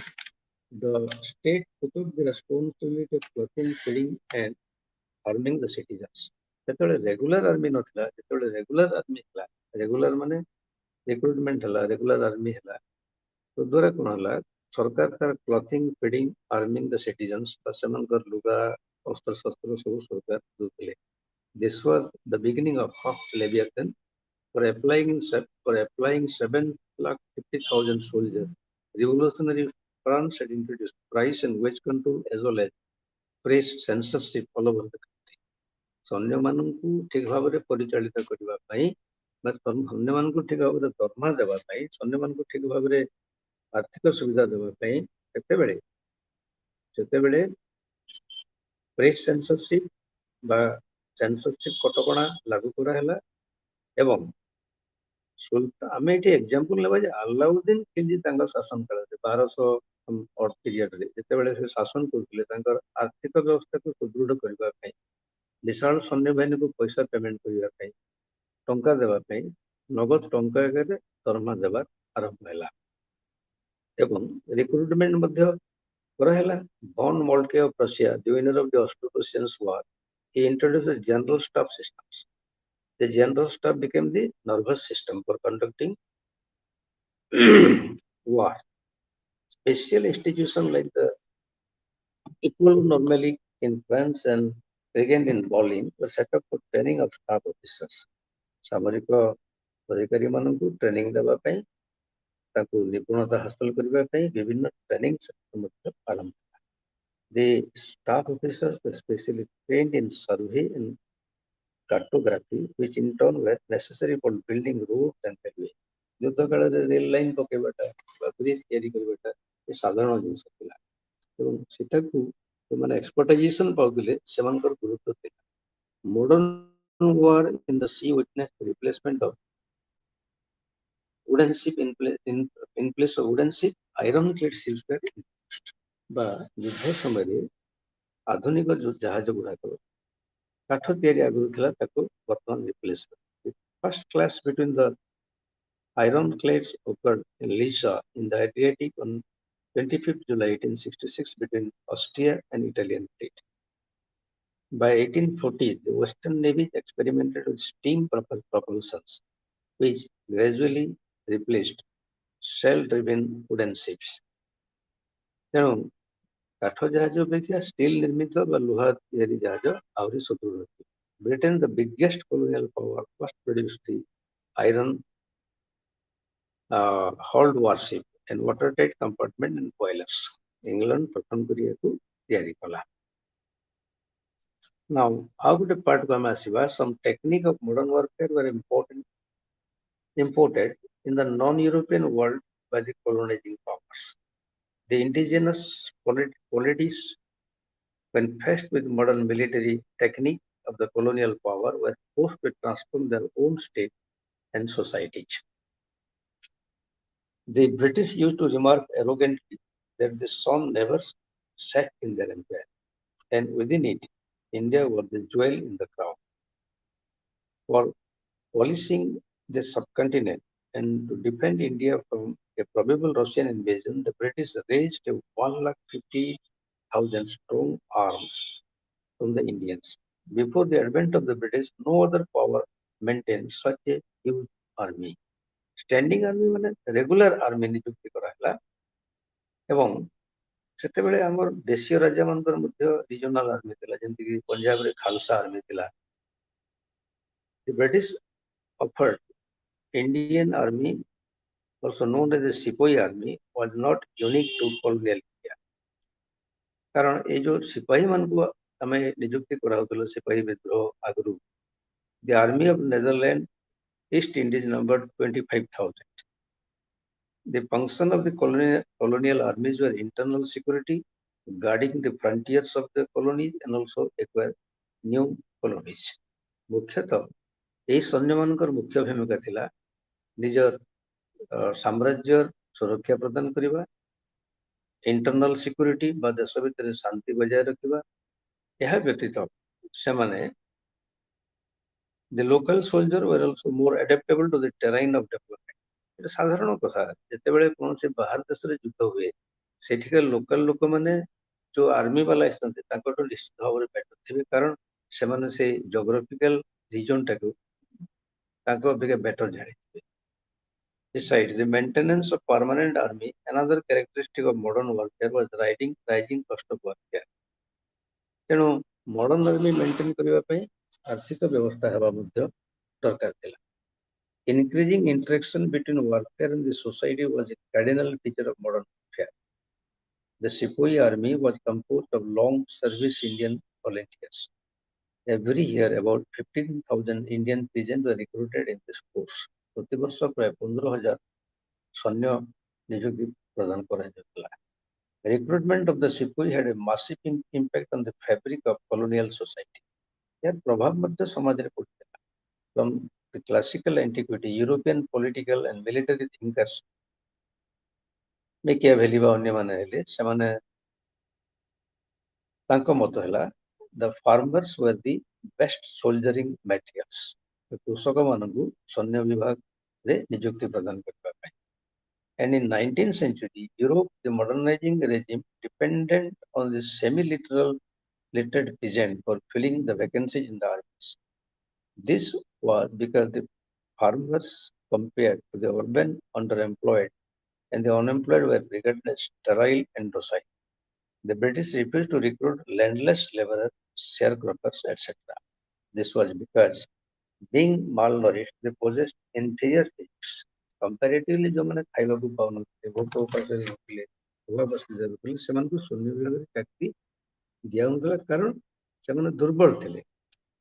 the state took up the responsibility of clothing feeding and arming the citizens जेतबेले रेगुलर आर्मी नथिला जेतबेले रेगुलर आर्मी हला रेगुलर माने रिक्रुटमेंट हला रेगुलर आर्मी हला तो द्वारा कोन हला सरकार तार clothing feeding arming the citizens सेमानकर लुगा अस्त्र शस्त्र सब सरकार दोथिले this was the beginning of Leviathan for applying 7,50,000 soldiers. Revolutionary France had introduced price and wage control as well as fresh censorship all over the country. ସୈନ୍ୟମାନଙ୍କୁ ଠିକ ଭାବରେ ପରିଚାଳିତ କରିବା ପାଇଁ ବା ସୈନ୍ୟମାନଙ୍କୁ ଠିକ ଭାବରେ ଦରମା ଦେବା ପାଇଁ ସୈନ୍ୟମାନଙ୍କୁ ଠିକ ଭାବରେ ଆର୍ଥିକ ସୁବିଧା ଦେବା ପାଇଁ ସେତେବେଳେ ପ୍ରେସ ସେନ୍ସରସିପ ବା ସେନ୍ସରସିପ କଟକଣା ଲାଗୁ କରାହେଲା ଏବଂ ଆମେ ଏଠି ଏକ୍ସାମ୍ପଲ ନେବା ଯେ ଆଲାଉଦ୍ଦିନ ଖିଲଜି ତାଙ୍କ ଶାସନ କାଳରେ 1200 ପିରିୟଡରେ ଯେତେବେଳେ ସେ ଶାସନ କରୁଥିଲେ ତାଙ୍କର ଆର୍ଥିକ ବ୍ୟବସ୍ଥାକୁ ସୁଦୃଢ କରିବା ପାଇଁ ବିଶାଳ ସୈନ୍ୟବାହିନୀକୁ ପଇସା ପେମେଣ୍ଟ କରିବା ପାଇଁ ଟଙ୍କା ଦେବା ପାଇଁ ନଗଦ ଟଙ୍କା ଆକାରରେ ଦରମା ଦେବା ଆରମ୍ଭ ହେଲା ଏବଂ ରିକ୍ରୁଟମେଣ୍ଟ ମଧ୍ୟ କରାହେଲା von Moltke of Prussia, the winner of the Austro-Prussian War, he introduced the general staff systems. The general staff became the nervous system for conducting war. Special institutions like the École normally in France and again in Berlin were set up for training of staff officers. ସାମରିକ ଅଧିକାରୀ ମାନଙ୍କୁ training ଦେବା ପାଇଁ ତାଙ୍କୁ ନିପୁଣତା ହାସଲ କରିବା ପାଇଁ ବିଭିନ୍ନ ଟ୍ରେନିଂ ମଧ୍ୟ ଆରମ୍ଭ ହେଲା The staff officers were specially trained in survey and cartography, which in turn were necessary for building roads and railways. ଯୁଦ୍ଧ କାଳରେ ରେଲ ଲାଇନ ପକେଇବାଟା ବା ବ୍ରିଜ ତିଆରି କରିବାଟା ଏ ସାଧାରଣ ଜିନିଷ ଥିଲା ଏବଂ ସେଟାକୁ ସେମାନେ ଏକ୍ସପର୍ଟାଇଜେସନ ପାଉଥିଲେ ସେମାନଙ୍କର ଗୁରୁତ୍ୱ ଥିଲା modern war in the sea witnessed the replacement of wooden ship in place of wooden ship iron-clad ships were introduced ବା ଯୁଦ୍ଧ ସମୟରେ ଆଧୁନିକ ଯୋଉ ଜାହାଜ ଗୁଡାକ କାଠ ତିଆରି ଆଗରୁ ଥିଲା ତାକୁ ବର୍ତ୍ତମାନ ରିପ୍ଲେସ କରିଛି first class between the iron-clads occurred in Lissa in the Adriatic on 25th July 1866 between Austria and Italian fleet. By 1840s, the Western Navy experimented with steam propulsions, which gradually replaced shell-driven wooden ships. ତେଣୁ କାଠ ଜାହାଜ ଅପେକ୍ଷା steel ନିର୍ମିତ ବା ଲୁହା ତିଆରି ଜାହାଜ ଆହୁରି ସୁଦୃଢ ଅଛି Britain, the biggest colonial power, first produced the iron hulled warship and watertight compartment and boilers. England ପ୍ରଥମ କରିବାକୁ ତିଆରି କଲା Now, how good a part of Amasiva, some technique of modern warfare were imported in the non-European world by the colonizing powers. The indigenous polities, when faced with modern military technique of the colonial power, were forced to transform their own state and societies. The British used to remark arrogantly that the sun never set in their empire, and within it, India was the jewel in the crown. For policing the subcontinent and to defend India from a probable Russian invasion, the British raised a 150,000 strong arms from the Indians. Before the advent of the British, no other power maintained such a huge army. Standing army ମାନେ regular army ନିଯୁକ୍ତି କରାହେଲା ଏବଂ ସେତେବେଳେ ଆମର ଦେଶୀୟ ରାଜ୍ୟ ମାନଙ୍କର ମଧ୍ୟ regional army ଥିଲା ଯେମିତିକି ପଞ୍ଜାବରେ ଖାଲସା ଆର୍ମି ଥିଲା The British offered Indian army, also known as the Sepoy army, was not unique to colonial India. କାରଣ ଏଇ ଯୋଉ ସିପାହୀ ମାନଙ୍କୁ ଆମେ ନିଯୁକ୍ତି କରାଉଥିଲୁ ସିପାହୀ ବିଦ୍ରୋହ ଆଗରୁ The army of Netherlands East Indies numbered 25,000. The function of the colonial armies were internal security, guarding the frontiers of the colonies and also acquire new colonies. ମୁଖ୍ୟତଃ ଏହି ସୈନ୍ୟମାନଙ୍କର ମୁଖ୍ୟ ଭୂମିକା ଥିଲା ନିଜ ସାମ୍ରାଜ୍ୟ ସୁରକ୍ଷା ପ୍ରଦାନ କରିବା ଇଣ୍ଟରନାଲ ସିକ୍ୟୁରିଟି ବା ଦେଶ ଭିତରେ ଶାନ୍ତି ବଜାୟ ରଖିବା ଏହା ବ୍ୟତୀତ ସେମାନେ The local soldiers were also more adaptable to the terrain of development. এটা ସାଧାରଣ କଥା ଯେତେବେଳେ କୌଣସି ବାହାର ଦେଶରେ ଯୁଦ୍ଧ ହୁଏ ସେଠିକାର ଲୋକାଲ ଲୋକମାନେ ଯୋଉ ଆର୍ମି ବାଲା ଆସିଛନ୍ତି ତାଙ୍କଠୁ ନିଶ୍ଚିତ ଭାବରେ ବେଟର ଥିବେ କାରଣ ସେମାନେ ସେ ଜୋଗ୍ରାଫିକାଲ ରିଜନଟାକୁ ତାଙ୍କ ଅପେକ୍ଷା ବେଟର ଜାଣିଥିବେ. Besides the maintenance of permanent army, another characteristic of modern warfare was rising cost of warfare. ତେଣୁ modern army maintain କରିବା ପାଇଁ ଆର୍ଥିକ ବ୍ୟବସ୍ଥା ହେବା ମଧ୍ୟ ଦରକାର ଥିଲା. Increasing interaction between warfare and the society was a cardinal feature of modern warfare. The Sepoy army was composed of long service Indian volunteers. Every year, about 15,000 Indian peasants were recruited in this force. ପ୍ରତିବର୍ଷ ପ୍ରାୟ 15,000 ସୈନ୍ୟ ନିଯୁକ୍ତି ପ୍ରଦାନ କରାଯାଉଥିଲା. Recruitment of the Sepoy had a massive impact on the fabric of colonial society. ଏହାର ପ୍ରଭାବ ମଧ୍ୟ ସମାଜରେ ପଡ଼ିଥିଲା. From the classical antiquity, European political and military thinkers Machiavelli ବା ଅନ୍ୟମାନେ ହେଲେ ସେମାନେ ତାଙ୍କ ମତ ହେଲା the farmers were the best soldiering materials. କୃଷକମାନଙ୍କୁ ସୈନ୍ୟ ବିଭାଗରେ ନିଯୁକ୍ତି ପ୍ରଦାନ କରିବା ପାଇଁ. And in 19th century, Europe, the modernizing regime depended on the semi-literal literate peasant for filling the vacancies in the armies. This was because the farmers compared to the urban underemployed and the unemployed were regarded as sterile and docile. The British refused to recruit landless laborers, sharecroppers, etc. This was because being malnourished, they possessed inferior physics. Comparatively, ଯୋଉମାନେ ଖାଇବାକୁ ପାଉନଥିଲେ ଭୋକ ଉପାସରେ ରହୁଥିଲେ ଅଭାବସ୍ଥା ରହୁଥିଲେ ସେମାନଙ୍କୁ ସୈନ୍ୟ ବିଭାଗରେ ଚାକିରି ଦିଆଯାଉନଥିଲା କାରଣ ସେମାନେ ଦୁର୍ବଳ ଥିଲେ.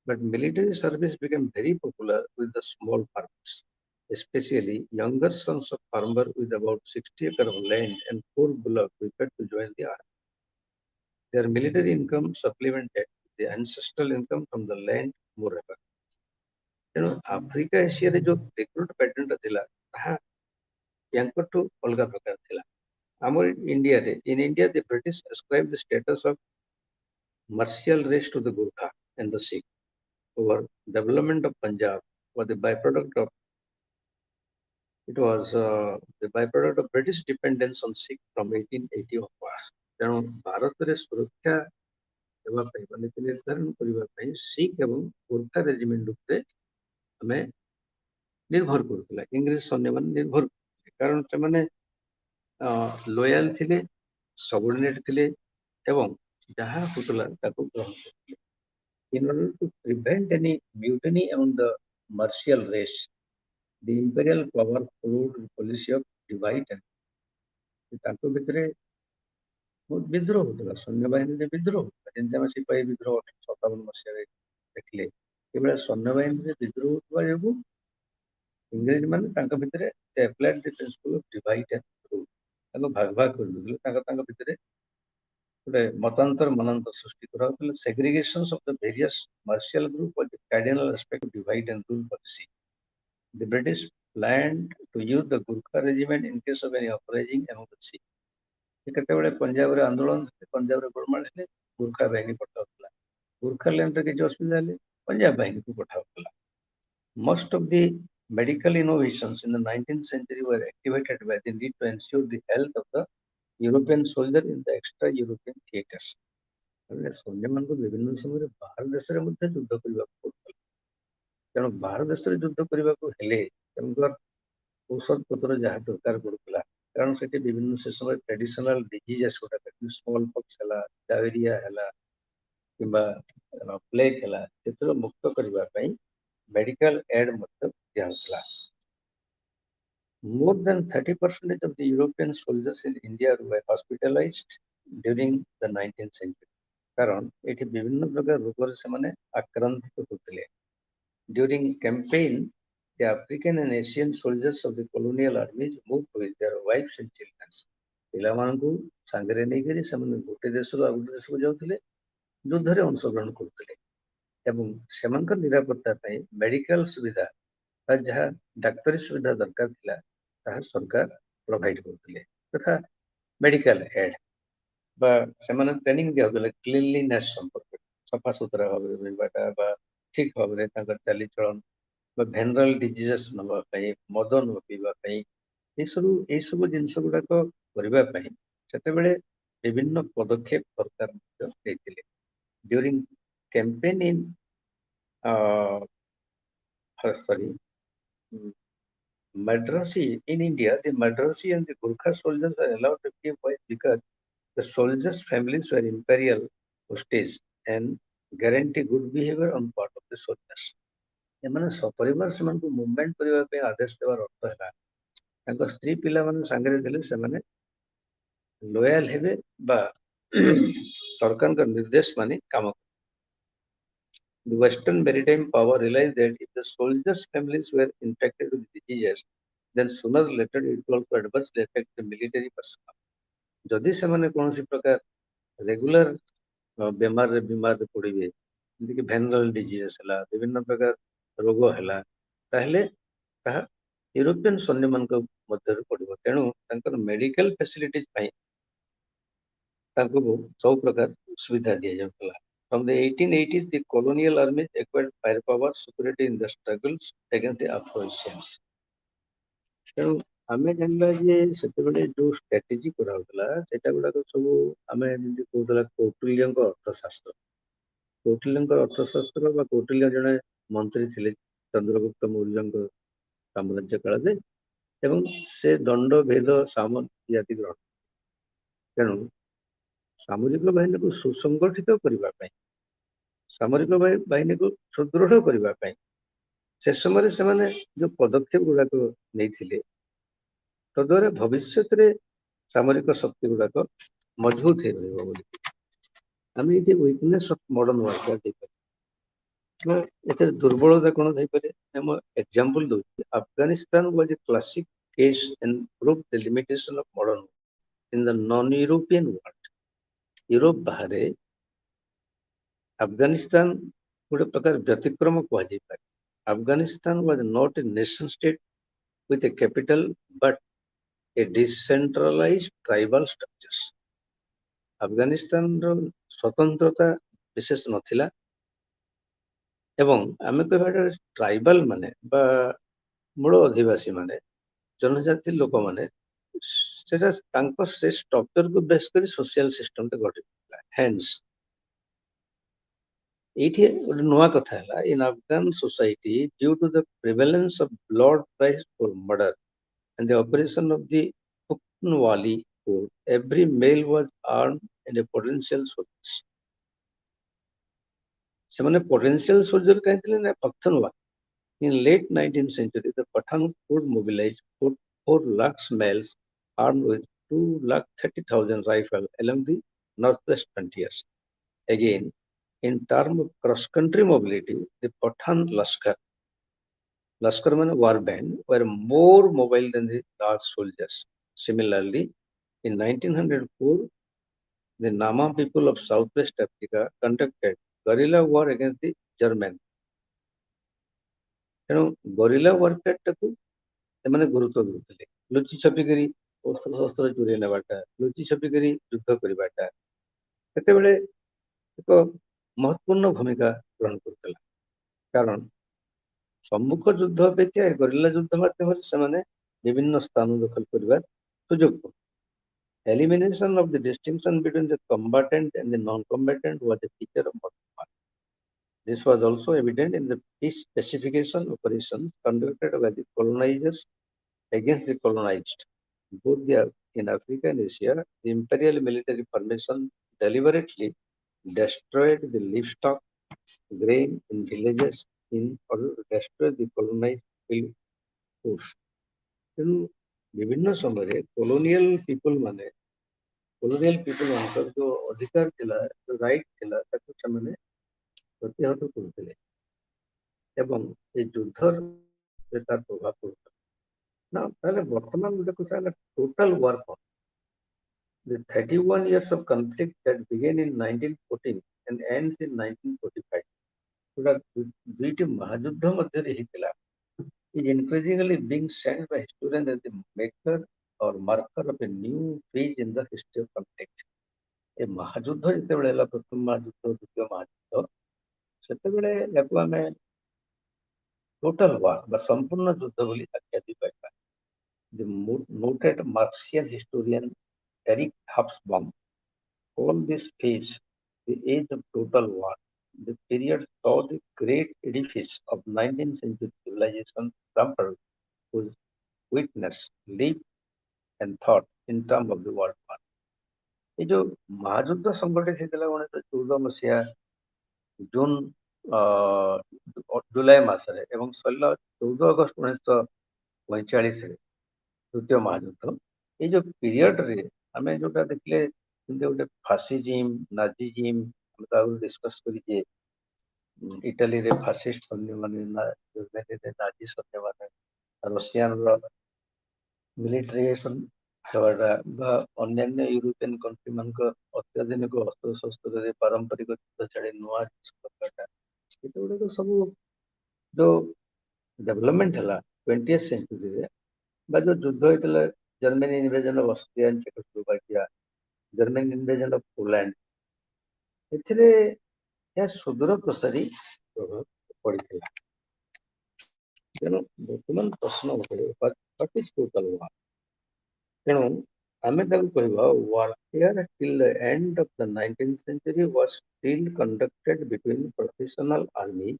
But military service became very popular with the small farmers, especially younger sons of farmers with about 60 acres of land and 4 bullocks prepared to join the army. Their military income supplemented the ancestral income from the land moreover. ତେଣୁ Africa ଏସିଆରେ ଯୋଉ recruit ପ୍ୟାଟର୍ନଟା ଥିଲା ତାହା ୟାଙ୍କଠୁ ଅଲଗା ପ୍ରକାର ଥିଲା. ଆମର ଇଣ୍ଡିଆରେ in India the British ascribed the status of martial race to the Gurkha and the Sikh. Over development of Punjab was the byproduct of British dependence on Sikh from 1880 onwards. ତେଣୁ ଭାରତରେ ସୁରକ୍ଷା ଦେବା ପାଇଁ ବା ନୀତି ନିର୍ଦ୍ଧାରଣ କରିବା ପାଇଁ ଶିଖ ଏବଂ ଗୁର୍ଖା ରେଜିମେଣ୍ଟ ଉପରେ ଆମେ ନିର୍ଭର କରୁଥିଲା. ଇଂରେଜ ସୈନ୍ୟମାନେ ନିର୍ଭର କରୁଥିଲେ କାରଣ ସେମାନେ ଲୋୟାଲ ଥିଲେ, ସବର୍ଡିନେଟ ଥିଲେ ଏବଂ ଯାହା ହଉଥିଲା ତାକୁ ଗ୍ରହଣ କରୁଥିଲେ. In order to prevent any mutiny among the martial race, the imperial power followed the policy of divide and ତାଙ୍କ ଭିତରେ ବହୁତ ବିଦ୍ରୋହ ହଉଥିଲା. ସୈନ୍ୟବାହିନୀରେ ବିଦ୍ରୋହ ହଉଥିଲା ଯେମିତି ଆମେ ସିପାହୀ ବିଦ୍ରୋହ 1857 ମସିହାରେ ଦେଖିଲେ. ଏଭଳିଆ ସୈନ୍ୟବାହିନୀରେ ବିଦ୍ରୋହ ହେଉଥିବା ଯୋଗୁଁ ଇଂରେଜ ମାନେ ତାଙ୍କ ଭିତରେ applied the principle of divide and rule. ତାଙ୍କୁ ଭାଗ ଭାଗ କରିଦେଉଥିଲେ. ତାଙ୍କ ଭିତରେ ଗୋଟେ ମତାନ୍ତର ମନାନ୍ତର ସୃଷ୍ଟି କରାଯାଉଥିଲା. Segregations of the various martial group was the cardinal aspect of divide and rule policy. The British planned to use the Gurkha regiment in case of any uprising among the Sikhs. କେତେବେଳେ ପଞ୍ଜାବରେ ଆନ୍ଦୋଳନ ପଞ୍ଜାବରେ ଗୋଳମାଳ ହେଲେ ଗୁର୍ଖା ବାହିନୀ ପଠାଉଥିଲା. ଗୁର୍ଖାଲ୍ୟାଣ୍ଡରେ କିଛି ଅସୁବିଧା ହେଲେ ପଞ୍ଜାବ ବାହିନୀକୁ ପଠାଉଥିଲା. Most of the medical innovations in the 19th century were activated by the need to ensure the health of the European soldier in the extra European theaters. ସୈନ୍ୟମାନଙ୍କୁ ବିଭିନ୍ନ ସମୟରେ ବାହାର ଦେଶରେ ମଧ୍ୟ ଯୁଦ୍ଧ କରିବାକୁ ପଡୁଥିଲା. ତେଣୁ ବାହାର ଦେଶରେ ଯୁଦ୍ଧ କରିବାକୁ ହେଲେ ତାଙ୍କର ଔଷଧ ପତ୍ର ଯାହା ଦରକାର ପଡୁଥିଲା କାରଣ ସେଠି ବିଭିନ୍ନ ସେ ସମୟରେ ଟ୍ରାଡିସନାଲ ଡିଜିଜେସ୍ ଗୁଡାକ ସ୍ମଲ୍ ପକ୍ସ ହେଲା, ଡାଇରିଆ ହେଲା କିମ୍ବା ପ୍ଲେଗ ହେଲା ସେଥିରୁ ମୁକ୍ତ କରିବା ପାଇଁ medical aid ମଧ୍ୟ ଦିଆଯାଉଥିଲା. More than 30% of the European soldiers in India were hospitalized during the 19th century. କାରଣ ଏଠି ବିଭିନ୍ନ ପ୍ରକାର ରୋଗରେ ସେମାନେ ଆକ୍ରାନ୍ତିତ ହେଉଥିଲେ. During campaign, the African and Asian soldiers of the colonial armies moved with their wives and children. ପିଲାମାନଙ୍କୁ ସାଙ୍ଗରେ ନେଇକରି ସେମାନେ ଗୋଟେ ଦେଶରୁ ଆଉ ଗୋଟେ ଦେଶକୁ ଯାଉଥିଲେ, ଯୁଦ୍ଧରେ ଅଂଶଗ୍ରହଣ କରୁଥିଲେ ଏବଂ ସେମାନଙ୍କ ନିରାପତ୍ତା ପାଇଁ ମେଡିକାଲ ସୁବିଧା ବା ଯାହା ଡାକ୍ତରୀ ସୁବିଧା ଦରକାର ଥିଲା ତାହା ସରକାର ପ୍ରୋଭାଇଡ କରୁଥିଲେ. ତଥା ମେଡିକାଲ ଏଡ୍ ବା ସେମାନେ ଟ୍ରେନିଂ ଦିଆଯାଉଥିଲା କ୍ଲିନଲିନେସ୍ ସମ୍ପର୍କରେ, ସଫାସୁତୁରା ଭାବରେ ରହିବାଟା ବା ଠିକ ଭାବରେ ତାଙ୍କର ଚାଲିଚଳନ ବା ଭେନରାଲ ଡିଜିଜେସ୍ ନେବା ପାଇଁ, ମଦ ନ ପିଇବା ପାଇଁ, ଏସବୁ ଜିନିଷ ଗୁଡାକ କରିବା ପାଇଁ ସେତେବେଳେ ବିଭିନ୍ନ ପଦକ୍ଷେପ ସରକାର ମଧ୍ୟ ନେଇଥିଲେ। During campaign in Madrasi in India, the Madrasi and the Gurkha soldiers are allowed to keep wives because the soldiers' families were imperial hostage and guarantee good behavior on part of the soldiers. ଏମାନେ ସପରିବାର ସେମାନଙ୍କୁ movement କରିବା ପାଇଁ ଆଦେଶ ଦେବାର ଅର୍ଥ ହେଲା ତାଙ୍କ ସ୍ତ୍ରୀ ପିଲାମାନେ ସାଙ୍ଗରେ ଥିଲେ ସେମାନେ ଲୟାଲ ହେବେ ବା ସରକାରଙ୍କ ନିର୍ଦ୍ଦେଶ ମାନି କାମ କରିବେ। The Western maritime power realized that if the soldiers' families were infected with diseases, then sooner or later it will also adversely affect the military personnel. ଯଦି ସେମାନେ କୌଣସି ପ୍ରକାର ରେଗୁଲାର ବିମାରରେ ପଡ଼ିବେ, ଯେମିତିକି ଭେନରାଲ ଡିଜିଜେସ୍ ହେଲା, ବିଭିନ୍ନ ପ୍ରକାର ରୋଗ ହେଲା, ତାହେଲେ ତାହା ୟୁରୋପିଆନ ସୈନ୍ୟମାନଙ୍କ ମଧ୍ୟରେ ପଡ଼ିବ। ତେଣୁ ତାଙ୍କର ମେଡିକାଲ ଫ୍ୟାସିଲିଟିଜ ପାଇଁ ତାଙ୍କୁ ସବୁ ପ୍ରକାର ସୁବିଧା ଦିଆଯାଉଥିଲା। From the 1880s, the colonial armies acquired firepower, security in the struggles against the Afro-Asians. ତେଣୁ ଆମେ ଜାଣିଲା ଯେ ସେତେବେଳେ ଯୋଉ ଷ୍ଟ୍ରାଟେଜି କରାହଉଥିଲା ସେଇଟା ଗୁଡାକ ସବୁ ଆମେ ଯେମିତି କହୁଥିଲା କୌଟିଲ୍ୟଙ୍କ ଅର୍ଥଶାସ୍ତ୍ର। କୌଟିଲ୍ୟଙ୍କର ଅର୍ଥଶାସ୍ତ୍ର ବା କୌଟିଲ୍ୟ ଜଣେ ମନ୍ତ୍ରୀ ଥିଲେ ଚନ୍ଦ୍ରଗୁପ୍ତ ମୌର୍ଯ୍ୟଙ୍କ ସାମ୍ରାଜ୍ୟ କାଳରେ ଏବଂ ସେ ଦଣ୍ଡ ଭେଦ ସାମ ଇତ୍ୟାଦି ଗ୍ରହଣ। ତେଣୁ ସାମରିକ ବାହିନୀକୁ ସୁସଂଗଠିତ କରିବା ପାଇଁ, ସାମରିକ ବାହିନୀକୁ ସୁଦୃଢ କରିବା ପାଇଁ ସେ ସମୟରେ ସେମାନେ ଯୋଉ ପଦକ୍ଷେପ ଗୁଡାକ ନେଇଥିଲେ ତଦ୍ୱାରା ଭବିଷ୍ୟତରେ ସାମରିକ ଶକ୍ତି ଗୁଡାକ ମଜବୁତ ହେଇ ରହିବ ବୋଲି ଆମେ ଏଠି ୱିକନେସ୍ ଅଫ ମଡର୍ନ ୱାରଫେୟାର ଦେଇପାରିବା। ଏଥିରେ ଦୁର୍ବଳତା କଣ ଥାଇପାରେ? ମୁଁ ଏକ୍ସାମ୍ପଲ ଦଉଛି। Afghanistan was A classic case and prove the limitation of modern in the non European world. Europe ବାହାରେ ଆଫଗାନିସ୍ତାନ ଗୋଟେ ପ୍ରକାର ବ୍ୟତିକ୍ରମ କୁହାଯାଇପାରେ। Afghanistan was not a nation state with a capital but a decentralized tribal structures. ଆଫଗାନିସ୍ତାନର ସ୍ୱତନ୍ତ୍ରତା ବିଶେଷ ନଥିଲା ଏବଂ ଆମେ କହିବା ଟ୍ରାଇବାଲ ମାନେ ବା ମୂଳ ଅଧିବାସୀ ମାନେ ଜନଜାତି ଲୋକମାନେ ସେଟା ତାଙ୍କ ସେ ଷ୍ଟ୍ରକ୍ଚରକୁ ବେସ୍ କରି ସୋସିଆଲ ସିଷ୍ଟମଟା ଗଠିଥିଲା। ହେନ୍ସ ଏଇଠି ଗୋଟେ ନୂଆ କଥା ହେଲା in Afghan society due to the prevalence of blood price for murder and the operation of the Pukhnwali code, every male was armed and a potential soldier. ସେମାନେ potential soldier କାହିଁ ଥିଲେ ନା Pukhnwali. In late 19th century, the Pathan could mobilize 4 lakhs males armed with 2,30,000 rifles along the northwest frontiers. Again, in terms of cross-country mobility, the Pathan Lashkar war band were more mobile than the large soldiers. Similarly, in 1904, the Nama people of Southwest Africa conducted guerrilla war against the Germans. ତେଣୁ ଗରିଲା ୱାରଫେୟାରଟାକୁ ସେମାନେ ଗୁରୁତ୍ୱ ଦେଉଥିଲେ। ଲୁଚି ଛପିକରି ଅସ୍ତ୍ରଶସ୍ତ୍ର ଚୋରେଇ ନେବାଟା, ଲୁଚି ଛପିକରି ଯୁଦ୍ଧ କରିବାଟା ସେତେବେଳେ ଏକ ମହତ୍ୱପୂର୍ଣ୍ଣ ଭୂମିକା ଗ୍ରହଣ କରୁଥିଲା। କାରଣ ସମ୍ମୁଖ ଯୁଦ୍ଧ ଅପେକ୍ଷା ଗରିଲା ଯୁଦ୍ଧ ମାଧ୍ୟମରେ ସେମାନେ ବିଭିନ୍ନ ସ୍ଥାନ ଦଖଲ କରିବାର ସୁଯୋଗ ପାଉଥିଲେ। Elimination of the distinction between the combatant and the non-combatant was a feature of modern warfare. This was also evident in the peace pacification operations conducted by the colonizers against the colonized. Both in Africa and Asia, the imperial military formation deliberately destroyed the livestock, grain in villages in order to destroy the colonized field force. ତେଣୁ ବିଭିନ୍ନ ସମୟରେ colonial people ମାନଙ୍କର ଯୋଉ ଅଧିକାର ଥିଲା, ଯୋଉ right ଥିଲା ତାକୁ ସେମାନେ ପ୍ରତିହତ କରୁଥିଲେ ଏବଂ ଏ ଯୁଦ୍ଧରେ ତାର ପ୍ରଭାବ ପଡୁଥିଲା। ନା ତାହେଲେ ବର୍ତ୍ତମାନ ଗୋଟେ କଥା ହେଲା ଟୋଟାଲ ୱାର କଣ? The 31 years of conflict that began in 1914 and ends in 1945, ଯୋଉଟା ଦୁଇଟି ମହାଯୁଦ୍ଧ ମଧ୍ୟରେ ହେଇଥିଲା, is increasingly being sent by historians as the maker or marker of a new phase in the history of conflict. ଏ ମହାଯୁଦ୍ଧ ଯେତେବେଳେ ହେଲା, ପ୍ରଥମ ମହାଯୁଦ୍ଧ, ଦ୍ୱିତୀୟ ମହାଯୁଦ୍ଧ, ସେତେବେଳେ ୟାକୁ ଆମେ ଟୋଟାଲ ୱାର୍ ବା ସମ୍ପୂର୍ଣ୍ଣ ଯୁଦ୍ଧ ବୋଲି ଆଖ୍ୟା ଦେଇପାରିବା। The noted Marxian historian Eric Hobsbawm called this phase the age of total war. The period saw the great edifice of 19th century civilization crumble, whose witness lived and thought in terms of the world war. ये जो महायुद्ध संघटित होता 1914 मसीहा जून जुलाई मासरे एवं सरला 14 अगस्त 1945 द्वितीय महायुद्ध ये जो पीरियड रे आमे जोटा देखले गोटे फासिज्म नाजिज्म हम डिस्कस करिजे इटाली रे फासिस्ट सैन्य माने जर्मनी रे नाजी सैन्य माने रशियन रो मिलिट्रिएशन हेवाटा बा अन्य यूरोपियन कंट्री मान को अत्याधुनिक अस्त्र शस्त्र रे पारंपरिक युद्ध छाड़ी नुआ करटा ये सब जो डेवलपमेंट हला 20th सेंचुरी रे बा जो युद्ध होइतला Germany invasion of Austria and Czechoslovakia German invasion of Poland एथिरे या सुदूर प्रसारी प्रभाव पड़िथिला। तेणु वर्तमान प्रश्न उठे व्हाट इज टोटल वार। तेणु आमे ताकू कहबा warfare till the end of the 19th century was still conducted between professional armies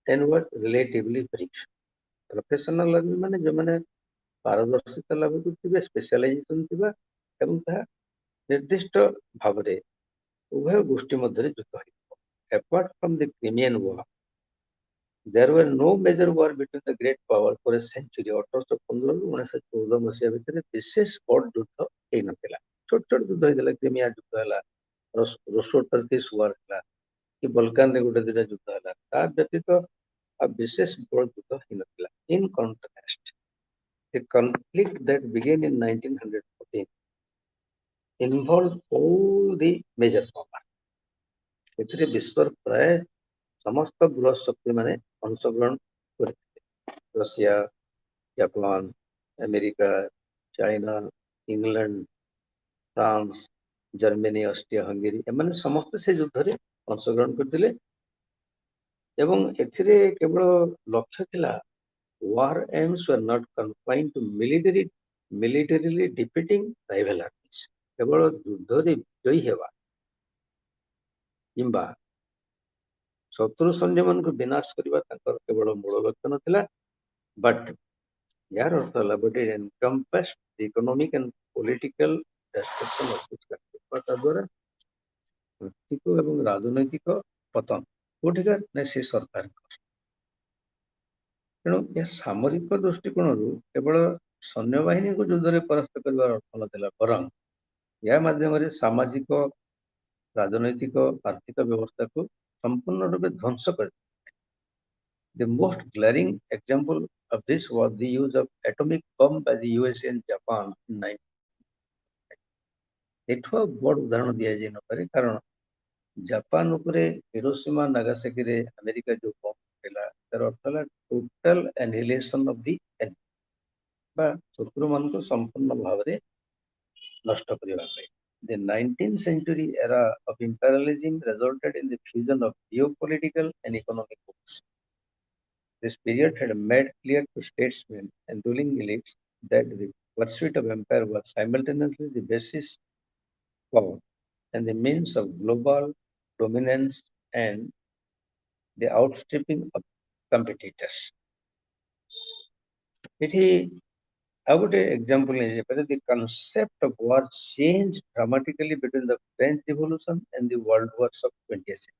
and was relatively brief। Professional army माने जो माने पारदर्शिता लाभ करथिबे स्पेशलाइजेशन थिबा एवं ता निर्दिष्ट भावरे उभय गोष्ठी मध्य युद्ध हो। Apart from the Crimean War, there were no major war between the great power for a century। 1815 ରୁ 1914 मसीहा भितर विशेष बड़ युद्ध हे नथिला। छोट छोट युद्ध हेला क्रिमिया युद्ध हेला रूसो टर्किश वार हेला कि बल्कान रे गोटे दिना युद्ध हेला ता व्यतीत विशेष बड़ युद्ध हे नथिला। In contrast the conflict that began in 1914 involved all the major powers। एथिरे विश्वर प्राय समस्त बृहत शक्ति माने अंशग्रहण करथिले। Russia Japan America China England France Germany Austria Hungary एमाने समस्त से युद्ध रे अंशग्रहण करथिले एवं एथिरे केवल लक्ष्य थिला war aims were not confined to militarily defeating rival armies। केवल युद्ध रे विजयी हेबा किंबा शत्रु सैन्य मान को विनाश करबा ताकर केवल मूल लक्ष्य नथिला बट यार अर्थ हला but it encompassed the economic and political destruction of this country. द्वारा आर्थिक एवं राजनैतिक पतन कोठिका ने से सरकार तेणु यह सामरिक दृष्टिकोण केवल सैन्य बाहिनी को युद्ध में परास्त कर अर्थ नाला बर या माध्यम सामाजिक राजनैतिक आर्थिक व्यवस्था को संपूर्ण रूप ध्वंस कर। The most glaring example of this was the use of atomic bomb by the USA and Japan in 19। एठो बड़ उदाहरण दिया जाय न पारे कारण जापान उपरे हिरोशिमा नागासाकी रे अमेरिका जो बम देला तार अर्थ हला total annihilation of the enemy बा शत्रु मान को संपूर्ण भाव रे नष्ट करिवा पाई। The 19th century era of imperialism resulted in the fusion of geopolitical and economic forces। This period had made clear to statesmen and ruling elites that the pursuit of empire was simultaneously the basis for and the means of global dominance and the outstripping of competitors। इठी I would example the concept of war changed dramatically between the French Revolution and the World Wars of 20th century।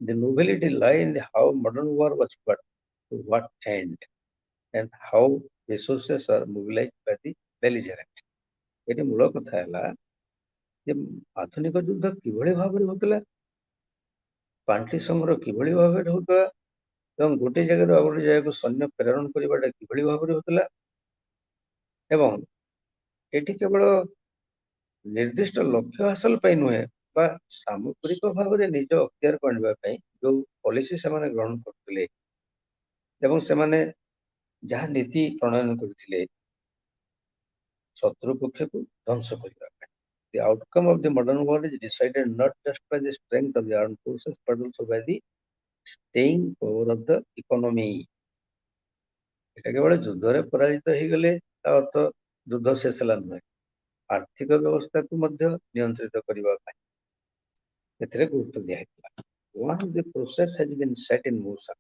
The novelty lie in how modern war was fought, to what end, and how resources are mobilized by the belligerent। ये मूल कथा है जे आधुनिक युद्ध किभଳି भाବରେ होतला पांठी संग्रह किभଳି भाବରେ होतला एवं गोटे जगह और गोटे जगह को सैन्य प्रेरण करवाटा किभଳି भाବରେ होतला एवं एटी केवल निर्दिष्ट लक्ष्य हासिल पाई नुहे बा सामग्रिक भाव में निज अख्तियार को आनिबा पई जो पॉलिसी से माने ग्रहण करथिले एवं से माने जहाँ नीति प्रणयन करथिले शत्रु पक्ष को ध्वंस करबा पई The outcome of the modern war is decided not just by the strength of the armed forces, but also by the staying power of the economy. এটা কেবଳ ଯୁଦ୍ଧରେ ପରାଜିତ ହେଇଗଲେ ତା ଅର୍ଥ ଯୁଦ୍ଧ ଶେଷ ହେଲା ନୁହେଁ, ଆର୍ଥିକ ବ୍ୟବସ୍ଥାକୁ ମଧ୍ୟ ନିୟନ୍ତ୍ରିତ କରିବା ପାଇଁ ଏଥିରେ ଗୁରୁତ୍ୱ ଦିଆଯାଇଥିଲା। Once the process has been set in motion,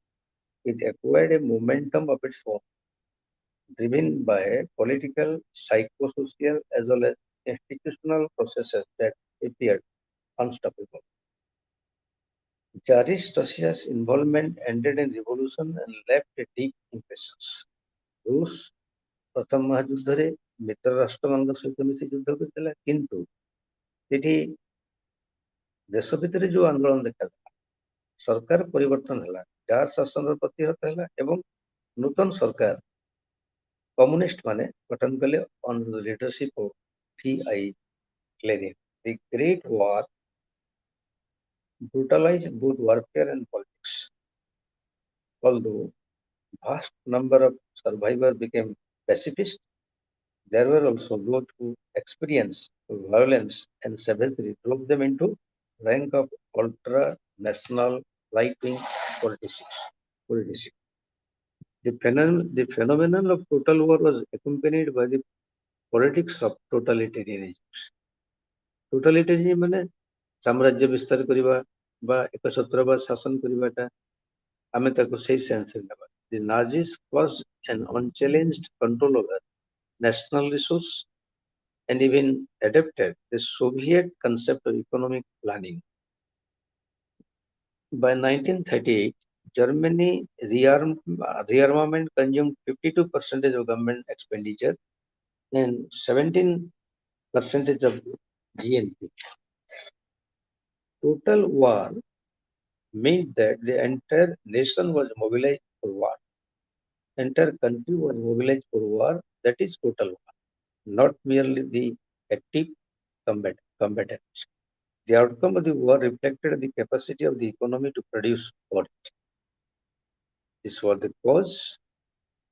it acquired a momentum of its own, driven by political, psychosocial, as well as institutional processes that appeared unstoppable. Tsarist Russia's involvement ended in revolution and left a deep impressions. ରୁଷ ପ୍ରଥମ ମହାଯୁଦ୍ଧରେ ମିତ୍ର ରାଷ୍ଟ୍ରମାନଙ୍କ ସହିତ ମିଶି ଯୁଦ୍ଧ କରିଥିଲା, କିନ୍ତୁ ସେଠି ଦେଶ ଭିତରେ ଯୋଉ ଆନ୍ଦୋଳନ ଦେଖାଦେଲା, ସରକାର ପରିବର୍ତ୍ତନ ହେଲା, ଜାର୍ ଶାସନର ପ୍ରତିହତ ହେଲା ଏବଂ ନୂତନ ସରକାର କମ୍ୟୁନିଷ୍ଟ ମାନେ ଗଠନ କଲେ under the leadership of V.I. Lenin. The Great War brutalized both warfare and politics. Although vast number of survivors became pacifists, there were also those who experienced violence and savagery drove them into rank of ultra-national right-wing politics. The phenomenon of total war was accompanied by the politics of totalitarianism. Totalitarianism ମାନେ ସାମ୍ରାଜ୍ୟ ବିସ୍ତାର କରିବା ବା ଏକଛତ୍ରବାଦ ଶାସନ କରିବାଟା ଆମେ ତାକୁ ସେଇ ସେନ୍ସରେ ନେବା। The Nazis forced an unchallenged control over national resource and even adopted the Soviet concept of economic planning. By 1938, Germany rearmament consumed 52% of government expenditure and 17% of GNP. Total war meant that the entire nation was mobilized for war. Entire country was mobilized for war. That is total war, not merely the active combatants. The outcome of the war reflected the capacity of the economy to produce product. This was the cause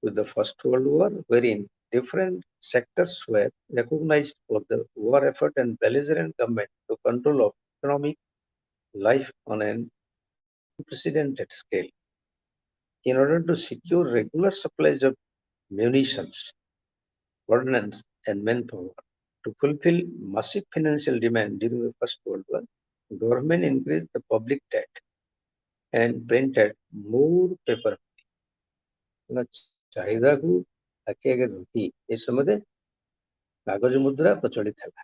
with the First World War, wherein different sectors were recognized for the war effort and belligerent government to control of economic life on an unprecedented scale. In order to secure regular supplies of munitions, ordnance, and manpower, to fulfill massive financial demand during the First World War, government increased the public debt and printed more paper. ଚାହିଦାକୁ ଆଖି ଆଗରେ ରଖି ଏ ସମୟରେ କାଗଜ ମୁଦ୍ରା ପ୍ରଚଳିତ ହେଲା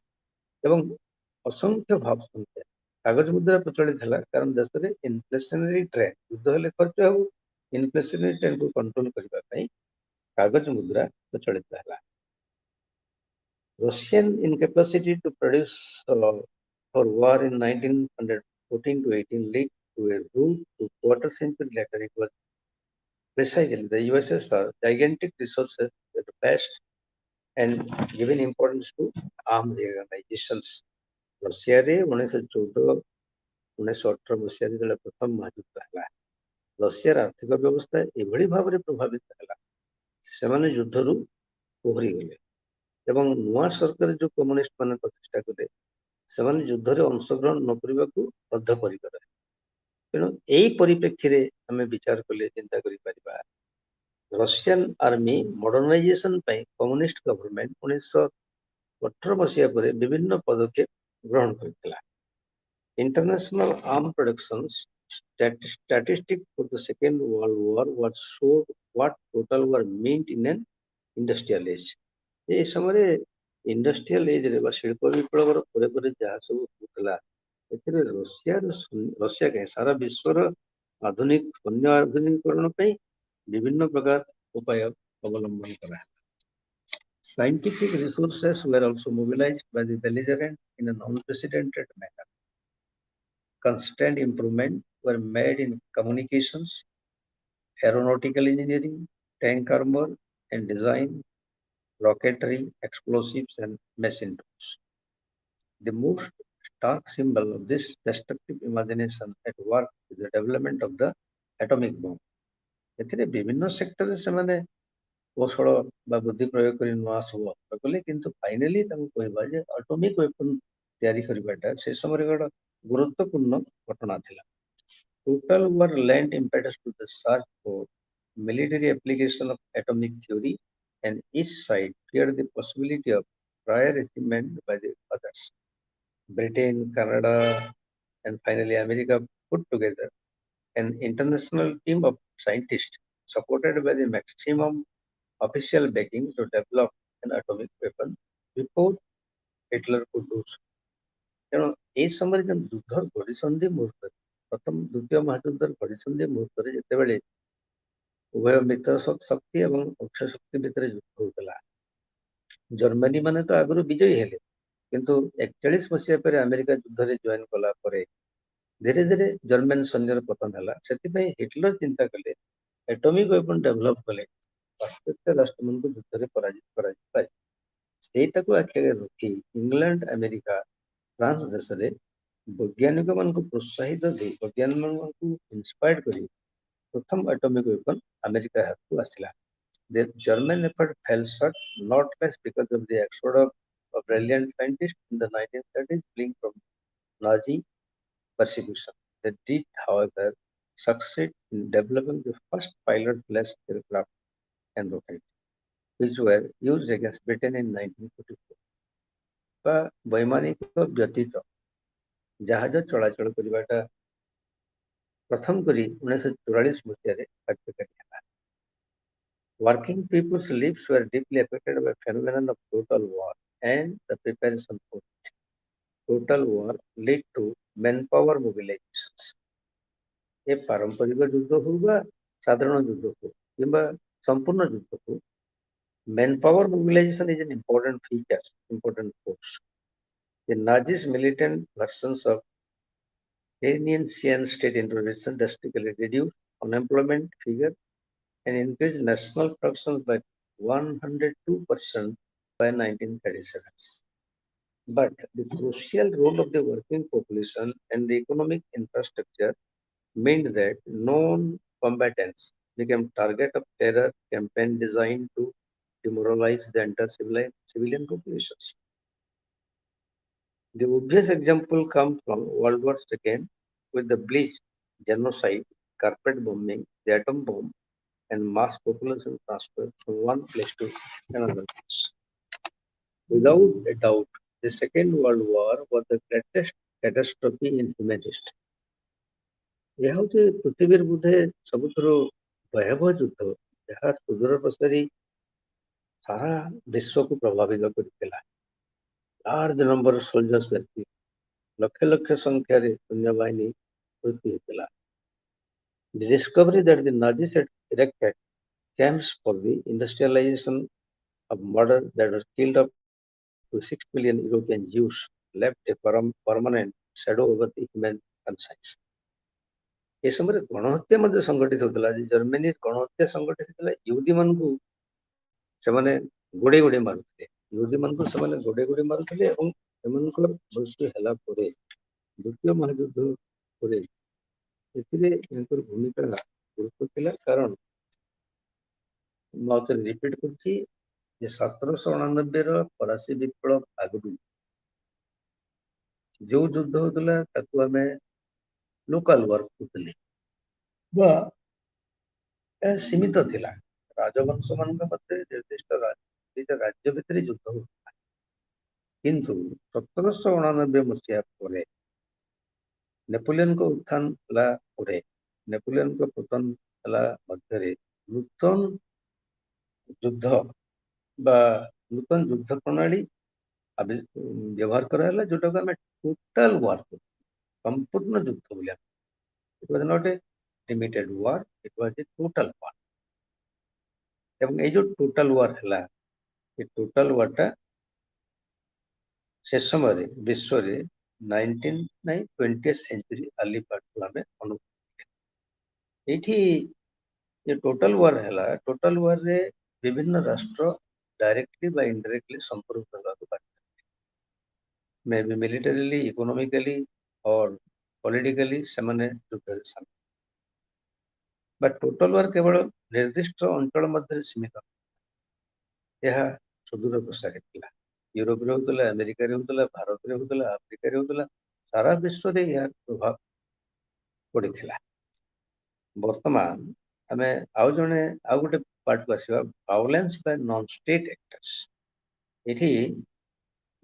ଏବଂ ଅସଂଖ୍ୟ ଭାବ ସଂଖ୍ୟା କାଗଜ ମୁଦ୍ରା ପ୍ରଚଳିତ ହେଲା, କାରଣ ଦେଶରେ ଇନଫ୍ଲେସନାରୀ ଟ୍ରେଣ୍ଡ, ଯୁଦ୍ଧ ହେଲେ ଖର୍ଚ୍ଚ ହେବ, ଇନଫ୍ଲେସନାରୀ ଟ୍ରେଣ୍ଡକୁ କଣ୍ଟ୍ରୋଲ କରିବା ପାଇଁ କାଗଜ ମୁଦ୍ରା ପ୍ରଚଳିତ ହେଲା। Russian incapacity to produce for war in 1914 to 18 led to a route to quarter century later. It was precisely the USSR gigantic resources that passed and given importance to armed organizations. ରଷିଆରେ 1914-1918 ମସିହାରେ ଯେତେବେଳେ ପ୍ରଥମ ମହାଯୁଦ୍ଧ ହେଲା, ରଷିଆର ଆର୍ଥିକ ବ୍ୟବସ୍ଥା ଏଭଳି ଭାବରେ ପ୍ରଭାବିତ ହେଲା, ସେମାନେ ଯୁଦ୍ଧରୁ ଓହରିଗଲେ ଏବଂ ନୂଆ ସରକାର ଯୋଉ କମ୍ୟୁନିଷ୍ଟ ମାନେ ପ୍ରତିଷ୍ଠା କଲେ, ସେମାନେ ଯୁଦ୍ଧରେ ଅଂଶଗ୍ରହଣ ନ କରିବାକୁ ବଦ୍ଧପରିକର। ତେଣୁ ଏଇ ପରିପ୍ରେକ୍ଷୀରେ ଆମେ ବିଚାର କଲେ ଚିନ୍ତା କରିପାରିବା, ରଷିଆନ ଆର୍ମି ମଡର୍ଣ୍ଣାଇଜେସନ ପାଇଁ କମ୍ୟୁନିଷ୍ଟ ଗଭର୍ଣ୍ଣମେଣ୍ଟ 1918 ମସିହା ପରେ ବିଭିନ୍ନ ପଦକ୍ଷେପ ଗ୍ରହଣ କରିଥିଲା। International arms productions statistics for the Second World War was showed what total war meant in an industrial age. ଏ ସମୟରେ ଇଣ୍ଡଷ୍ଟ୍ରିଆଲ ଏଜରେ ବା ଶିଳ୍ପ ବିପ୍ଳବର ପରେ ପରେ ଯାହା ସବୁ ହଉଥିଲା, ଏଥିରେ ରଷିଆ କାହିଁ ସାରା ବିଶ୍ୱର ସୈନ୍ୟ ଆଧୁନିକୀକରଣ ପାଇଁ ବିଭିନ୍ନ ପ୍ରକାର ଉପାୟ ଅବଲମ୍ବନ କରାହେଲା। Scientific resources were also mobilized by the belligerent in an unprecedented manner. Constant improvements were made in communications, aeronautical engineering, tank armor and design, rocketry, explosives, and machine tools. The most stark symbol of this destructive imagination at work is the development of the atomic bomb. ଏଥିରେ ବିଭିନ୍ନ ସେକ୍ଟରରେ ସେମାନେ କୌଶଳ ବା ବୁଦ୍ଧି ପ୍ରୟୋଗ କରି ନୂଆ ସବୁ ଅସ୍ତ୍ର କଲେ, କିନ୍ତୁ ଫାଇନାଲି ତାଙ୍କୁ କହିବା ଯେ ଆଟମିକ ୱେପନ तैयारी करबाटा से समय गोटे गुरुत्वपूर्ण घटना थिला। Total were lent impetus to the search for military application of atomic theory, and each side feared the possibility of prior achievement by the others. Britain, Canada, and finally America put together an international team of scientists supported by the maximum official backing to develop an atomic weapon before Hitler could do so. ତେଣୁ ଏହି ସମୟରେ ଯେନ୍ ଯୁଦ୍ଧର ଘଡ଼ିସନ୍ଧି ମୁହୂର୍ତ୍ତରେ ପ୍ରଥମ ଦ୍ୱିତୀୟ ମହାଯୁଦ୍ଧର ଘଡ଼ିସନ୍ଧି ମୁହୂର୍ତ୍ତରେ ଯେତେବେଳେ ଉଭୟ ମିତ୍ର ଶକ୍ତି ଏବଂ ଅକ୍ଷୟ ଶକ୍ତି ଭିତରେ ଯୁଦ୍ଧ ହେଉଥିଲା, ଜର୍ମାନୀ ମାନେ ତ ଆଗରୁ ବିଜୟୀ ହେଲେ, କିନ୍ତୁ 41 ମସିହା ପରେ ଆମେରିକା ଯୁଦ୍ଧରେ ଜଏନ୍ କଲା ପରେ ଧୀରେ ଧୀରେ ଜର୍ମାନ ସୈନ୍ୟର ପତନ ହେଲା। ସେଥିପାଇଁ ହିଟଲର ଚିନ୍ତା କଲେ ଏଟମିକ୍ ୱେପନ୍ ଡେଭଲପ କଲେ ପାଶ୍ଚାତ୍ୟ ରାଷ୍ଟ୍ରମାନଙ୍କୁ ଯୁଦ୍ଧରେ ପରାଜିତ କରାଯାଇପାରେ। ସେଇଟାକୁ ଆଖିରେ ରଖି ଇଂଲଣ୍ଡ, ଆମେରିକା, ଫ୍ରାନ୍ସ ଦେଶରେ ବୈଜ୍ଞାନିକ ମାନଙ୍କୁ ପ୍ରୋତ୍ସାହିତ ଦେଇ ବୈଜ୍ଞାନିକ ମାନଙ୍କୁ ଇନ୍ସପାୟର୍ଡ କରି ପ୍ରଥମ ଆଟମିକ୍ ୱେପନ୍ ଆମେରିକା ହାତକୁ ଆସିଲା। The German effort fell short, not less because of the exodus of brilliant scientists in the 1930s fleeing from Nazi persecution. They did, however, succeed in developing the first pilot-less aircraft and rockets, which were used against Britain in 1944. ବା ବୈମାନିକ ବ୍ୟତୀତ ଜାହାଜ ଚଳାଚଳ କରିବାଟା ପ୍ରଥମ କରି 1944 ମସିହାରେ କାର୍ଯ୍ୟକାରୀ ହେଲା। Working people's lives were deeply affected by phenomenon of total war and the preparation for it. Total war led to manpower mobilizations. ଏ ପାରମ୍ପରିକ ଯୁଦ୍ଧ ହଉ ବା ସାଧାରଣ ଯୁଦ୍ଧ ହଉ କିମ୍ବା ସମ୍ପୂର୍ଣ୍ଣ ଯୁଦ୍ଧ ହଉ, manpower mobilization is an important feature, important force. The Nazis' militant versions of Keynesian state intervention drastically reduced unemployment figure and increased national production by 102% by 1937. But the crucial role of the working population and the economic infrastructure meant that non-combatants became target of terror campaign designed to demoralize the entire civilian populations. The obvious example comes from World War II with the bleach, genocide, carpet bombing, the atom bomb, and mass population transfer from one place to another place. Without a doubt, the Second World War was the greatest catastrophe in human history. ଏହା ହେଉଛି ପୃଥିବୀର ବୋଧେ ସବୁଠାରୁ ଭୟାବହ ଯୁଦ୍ଧ, ଯାହା ସୁଦୂର ପ୍ରସାରୀ ସାରା ବିଶ୍ୱକୁ ପ୍ରଭାବିତ କରିଥିଲା। ଲାର୍ଜ ନମ୍ବର ସୋଲଜର୍ସ ବ୍ୟକ୍ତି ଲକ୍ଷ ଲକ୍ଷ ସଂଖ୍ୟାରେ ସୈନ୍ୟବାହିନୀ ମୃତ୍ୟୁ ହୋଇଥିଲା। The discovery that the Nazis had erected camps for the industrialization of murder that was killed up to 6 billion European Jews left a permanent shadow over the human conscience. ଏ ସମୟରେ ଗଣହତ୍ୟା ମଧ୍ୟ ସଂଗଠିତ ହେଉଥିଲା। Germany ଗଣହତ୍ୟା ସଂଗଠିତ ହେଉଥିଲା। ୟହୁଦୀ ମାନଙ୍କୁ ସେମାନେ ଗୋଡେଇ ଗୋଡେଇ ମାରୁଥିଲେ। ୟହୁଦୀ ମାନଙ୍କୁ ସେମାନେ ଗୋଡେଇ ଗୋଡେଇ ମାରୁଥିଲେ ଏବଂ ସେମାନଙ୍କର ମୃତ୍ୟୁ ହେଲା ପରେ ଦ୍ୱିତୀୟ ମହାଯୁଦ୍ଧ ପରେ ଏଥିରେ ତାଙ୍କର ଭୂମିକା ଗୁରୁତ୍ୱ ଥିଲା। କାରଣ ମୁଁ ଆଉଥରେ ରିପିଟ୍ କରୁଛି ଯେ 1789ର ଫରାସୀ ବିପ୍ଳବ ଆଗରୁ ଯୋଉ ଯୁଦ୍ଧ ହଉଥିଲା ତାକୁ ଆମେ ଲୋକାଲ ୱାର କହୁଥିଲେ ବା ଏହା ସୀମିତ ଥିଲା। ରାଜବଂଶ ମାନଙ୍କ ମଧ୍ୟରେ ନିର୍ଦ୍ଦିଷ୍ଟ ଦିଟା ରାଜ୍ୟ ଭିତରେ ଯୁଦ୍ଧ ହଉଥିଲା। କିନ୍ତୁ 1789 ମସିହା ପରେ ନେପୋଲିୟନଙ୍କ ଉତ୍ଥାନ ହେଲା ପରେ, ନେପୋଲିୟନଙ୍କ ପତନ ହେଲା ମଧ୍ୟରେ ନୂତନ ଯୁଦ୍ଧ ବା ନୂତନ ଯୁଦ୍ଧ ପ୍ରଣାଳୀ ବ୍ୟବହାର କରାହେଲା, ଯୋଉଟାକୁ ଆମେ ଟୋଟାଲ ୱାର କହୁ, ସମ୍ପୂର୍ଣ୍ଣ ଯୁଦ୍ଧ ବୋଲି। It was not a limited war, it was a total war. ଏବଂ ଏଇ ଯୋଉ ଟୋଟାଲ ୱାର ହେଲା, ଏ ଟୋଟାଲ ୱାରଟା ସେ ସମୟରେ ବିଶ୍ୱରେ 20th century early partକୁ ଆମେ ଅନୁଭବ କଲେ। ଏଇଠି ଯେ ଟୋଟାଲ ୱାର ହେଲା, ଟୋଟାଲ ୱାରରେ ବିଭିନ୍ନ ରାଷ୍ଟ୍ର ଡାଇରେକ୍ଟଲି ବା ଇନଡାଇରେକ୍ଟଲି ସମ୍ପୃକ୍ତ ହେବାକୁ ବାଧ୍ୟ, ମେ ବି ମିଲିଟାରିଲି, ଇକୋନୋମିକାଲି ଅର ପଲିଟିକାଲି ସେମାନେ ଯୁଦ୍ଧରେ ସାମିଲ। ବା ଟୋଟାଲ ୱାର କେବଳ ନିର୍ଦ୍ଦିଷ୍ଟ ଅଞ୍ଚଳ ମଧ୍ୟରେ ସୀମିତ, ଏହା ସୁଦୂର ପ୍ରସାରୀ ଥିଲା। यूरोप रे होतला, अमेरिका रे होतला, भारत रे होतला, आफ्रिका रे होतला, सारा विश्व रे यार प्रभाव पड़िथिला। वर्तमान आमे आउ जने आउ गोटे पार्ट को आसीबा, violence by non state actors. एठी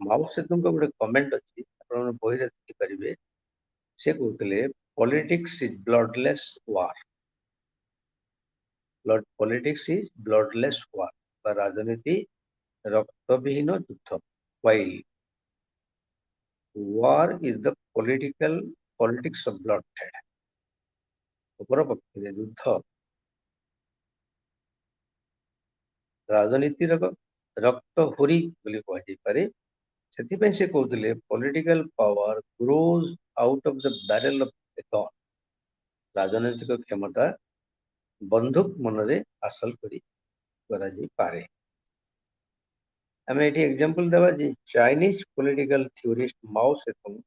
माओ सेतुंग को गोटे कमेंट अछि, आपण बहि रे देखि परिबे। से कहतले politics is bloodless war, politics is bloodless war, बा राजनीति रक्तविहीन युद्ध, while war is the politics of bloodshed। ଅପର ପକ୍ଷରେ ଯୁଦ୍ଧ ରାଜନୀତିର ରକ୍ତ ହୋରି ବୋଲି କୁହାଯାଇପାରେ। ସେଥିପାଇଁ ସେ କହୁଥିଲେ political power grows out of the barrel of a gun. ରାଜନୈତିକ କ୍ଷମତା ବନ୍ଧୁକ ମନରେ ହାସଲ କରାଯାଇପାରେ। ଆମେ ଏଠି ଏକ୍ସାମ୍ପଲ ଦେବା ଯେ Chinese political theorist Mao Tsetung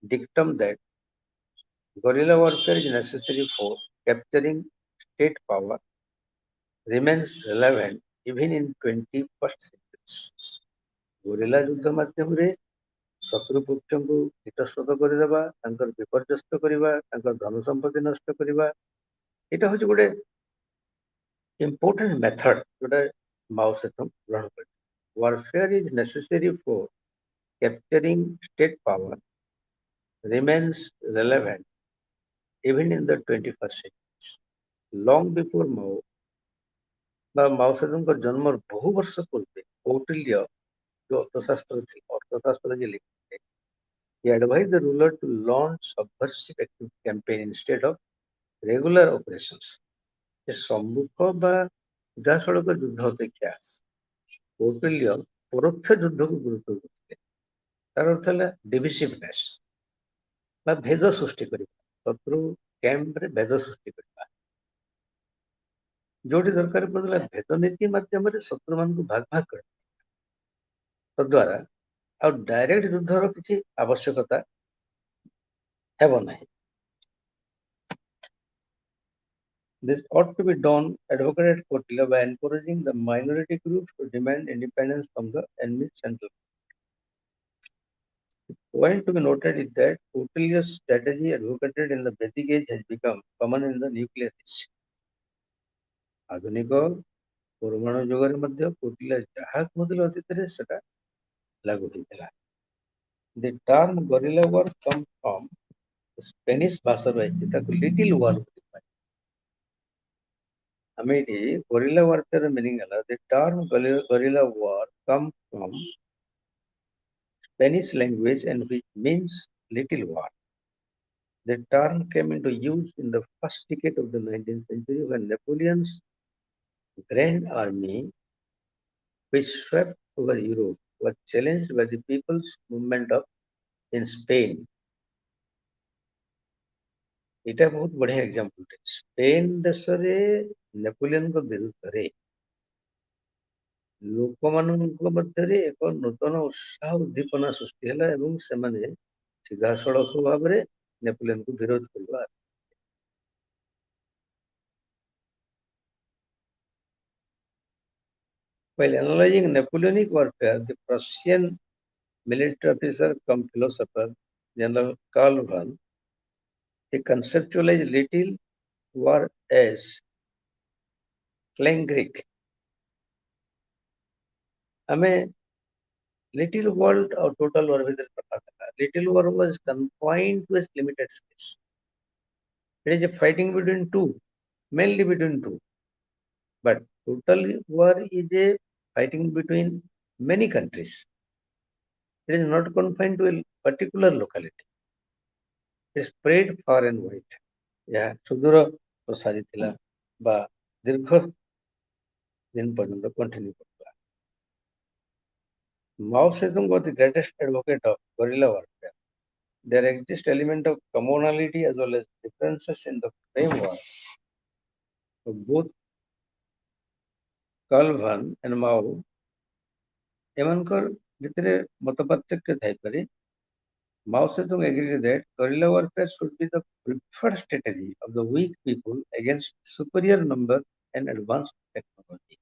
dictum that guerrilla warfare is necessary for capturing state power remains relevant even in 21st centuries। ଗୁରିଲା ଯୁଦ୍ଧ ମାଧ୍ୟମରେ ଶତ୍ରୁ ପକ୍ଷଙ୍କୁ ହିତସ୍ରତ କରିଦେବା, ତାଙ୍କର ବିପର୍ଯ୍ୟସ୍ତ କରିବା, ତାଙ୍କର ଧନ ସମ୍ପତ୍ତି ନଷ୍ଟ କରିବା, ଏଇଟା ହଉଛି ଗୋଟେ important method ଯୋଉଟା ମାଓ ସେତୁଙ୍ଗ ଗ୍ରହଣ କରିଥିଲେ। warfare is necessary for capturing state power remains relevant even in the 21st century। long before Mao ବା ମାଓ ସେତୁଙ୍ଗଙ୍କ ଜନ୍ମର ବହୁ ବର୍ଷ ପୂର୍ବେ କୌଟିଲ୍ୟ जो अर्थशास्त्र जे लिखते, he advised the ruler to launch subversive campaign instead of regular operations। ये सम्मुख बा सिधासଳଖ ଯୁଦ୍ଧ ଅପେକ୍ଷା କୌଟିଲ୍ୟ ପରୋକ୍ଷ ଯୁଦ୍ଧକୁ ଗୁରୁତ୍ୱ ଦେଉଥିଲେ। ତାର ଅର୍ଥ ହେଲା ଡିଭିସିଭନେସ୍ ବା ଭେଦ ସୃଷ୍ଟି କରିବା, ଶତ୍ରୁ କ୍ୟାମ୍ପରେ ଭେଦ ସୃଷ୍ଟି କରିବା। ଯୋଉଠି ଦରକାର ପଡୁଥିଲା ଭେଦ ନୀତି ମାଧ୍ୟମରେ ଶତ୍ରୁମାନଙ୍କୁ ଭାଗ ଭାଗ କରିବା, ତଦ୍ୱାରା ଆଉ ଡାଇରେକ୍ଟ ଯୁଦ୍ଧର କିଛି ଆବଶ୍ୟକତା ହେବ ନାହିଁ। This ought to be done, advocated Kautilya, by encouraging the minority groups to demand independence from the enemy central। The point to be noted is that Kautilya's strategy advocated in the Vedic age has become common in the nuclear age। ଆଧୁନିକ ପରମାଣୁ ଯୁଗରେ ମଧ୍ୟ କୌଟିଲ୍ୟ ଯାହା କହୁଥିଲେ ଅତୀତରେ ସେଟା ଲାଗୁ ହୋଇଥିଲା। The term guerrilla war comes from Spanish ଭାଷାରୁ ଆସିଛି, ତାକୁ ଲିଟିଲ ୱାର ବୋଲି କୁହାଯାଏ। ଆମେ ଏଠି ଗରିଲା ୱାରଫେୟାର ମିନିଂ ହେଲା, the term guerrilla war comes from Spanish language and which means little war। The term came into use in the first decade of the 19th century when Napoleon's grand army, which swept over Europe, was challenged by the people's movement in Spain। ଏଇଟା ବହୁତ ବଢିଆ example ଟେ। Spain ଦେଶରେ ନେପୋଲିୟନଙ୍କ ବିରୁଦ୍ଧରେ ଲୋକମାନଙ୍କ ମଧ୍ୟରେ ଏକ ନୂତନ ଉତ୍ସାହ ଉଦ୍ଦୀପନା ସୃଷ୍ଟି ହେଲା ଏବଂ ସେମାନେ ସିଧାସଳଖ ଭାବରେ ନେପୋଲିୟନକୁ ବିରୋଧ କରିବା। While analyzing Napoleonic warfare, the Prussian military officer cum philosopher General Karl von, he conceptualized little war as Kleinkrieg। ଆମେ little world और total war ଭିତରେ ତଫାତ୍ ହେଲା। Little war was confined to a limited space। It is a fighting between two, mainly between two, but total war is a fighting between many countries। It is not confined to a particular locality। It is spread far and wide। ଏହା ସୁଦୂର ପ୍ରସାରୀ ଥିଲା ବା ଦୀର୍ଘ ଦିନ ପର୍ଯ୍ୟନ୍ତ continue କରୁଥିଲା। Mao Zedong was the greatest advocate of guerrilla warfare। There exists element of commonality as well as differences in the framework of both Karl von and Mao। ଏମାନଙ୍କର ଭିତରେ ମତପାର୍ଥକ୍ୟ ଥାଇପାରେ। Mao Zedong agreed that guerrilla warfare should be the preferred strategy of the weak people against superior number and advanced technology।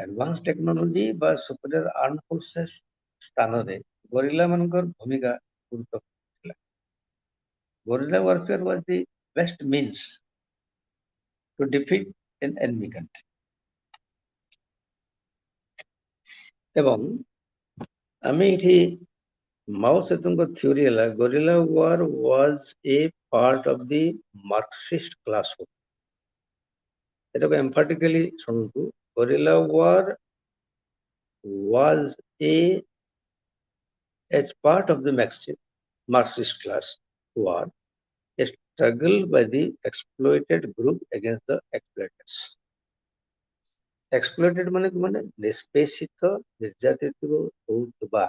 Advance technology बा superior arm forces स्थान रे gorilla मानकर भूमिका गुरुत्वपूर्ण थिला। Guerrilla warfare was the best means to defeat an enemy country. ଏବଂ ଆମେ ଏଠି Mao ସେତୁଙ୍କ theory ହେଲା guerrilla war was a part of the Marxist classroom. ଏଟାକୁ emphatically ଶୁଣନ୍ତୁ, guerrilla war was as part of the Marxist class war, a struggle by the exploited group against the exploiters. Exploited ମାନେ ନିଷ୍ପେଷିତ ନିର୍ଯାତିତ ହେଉଥିବା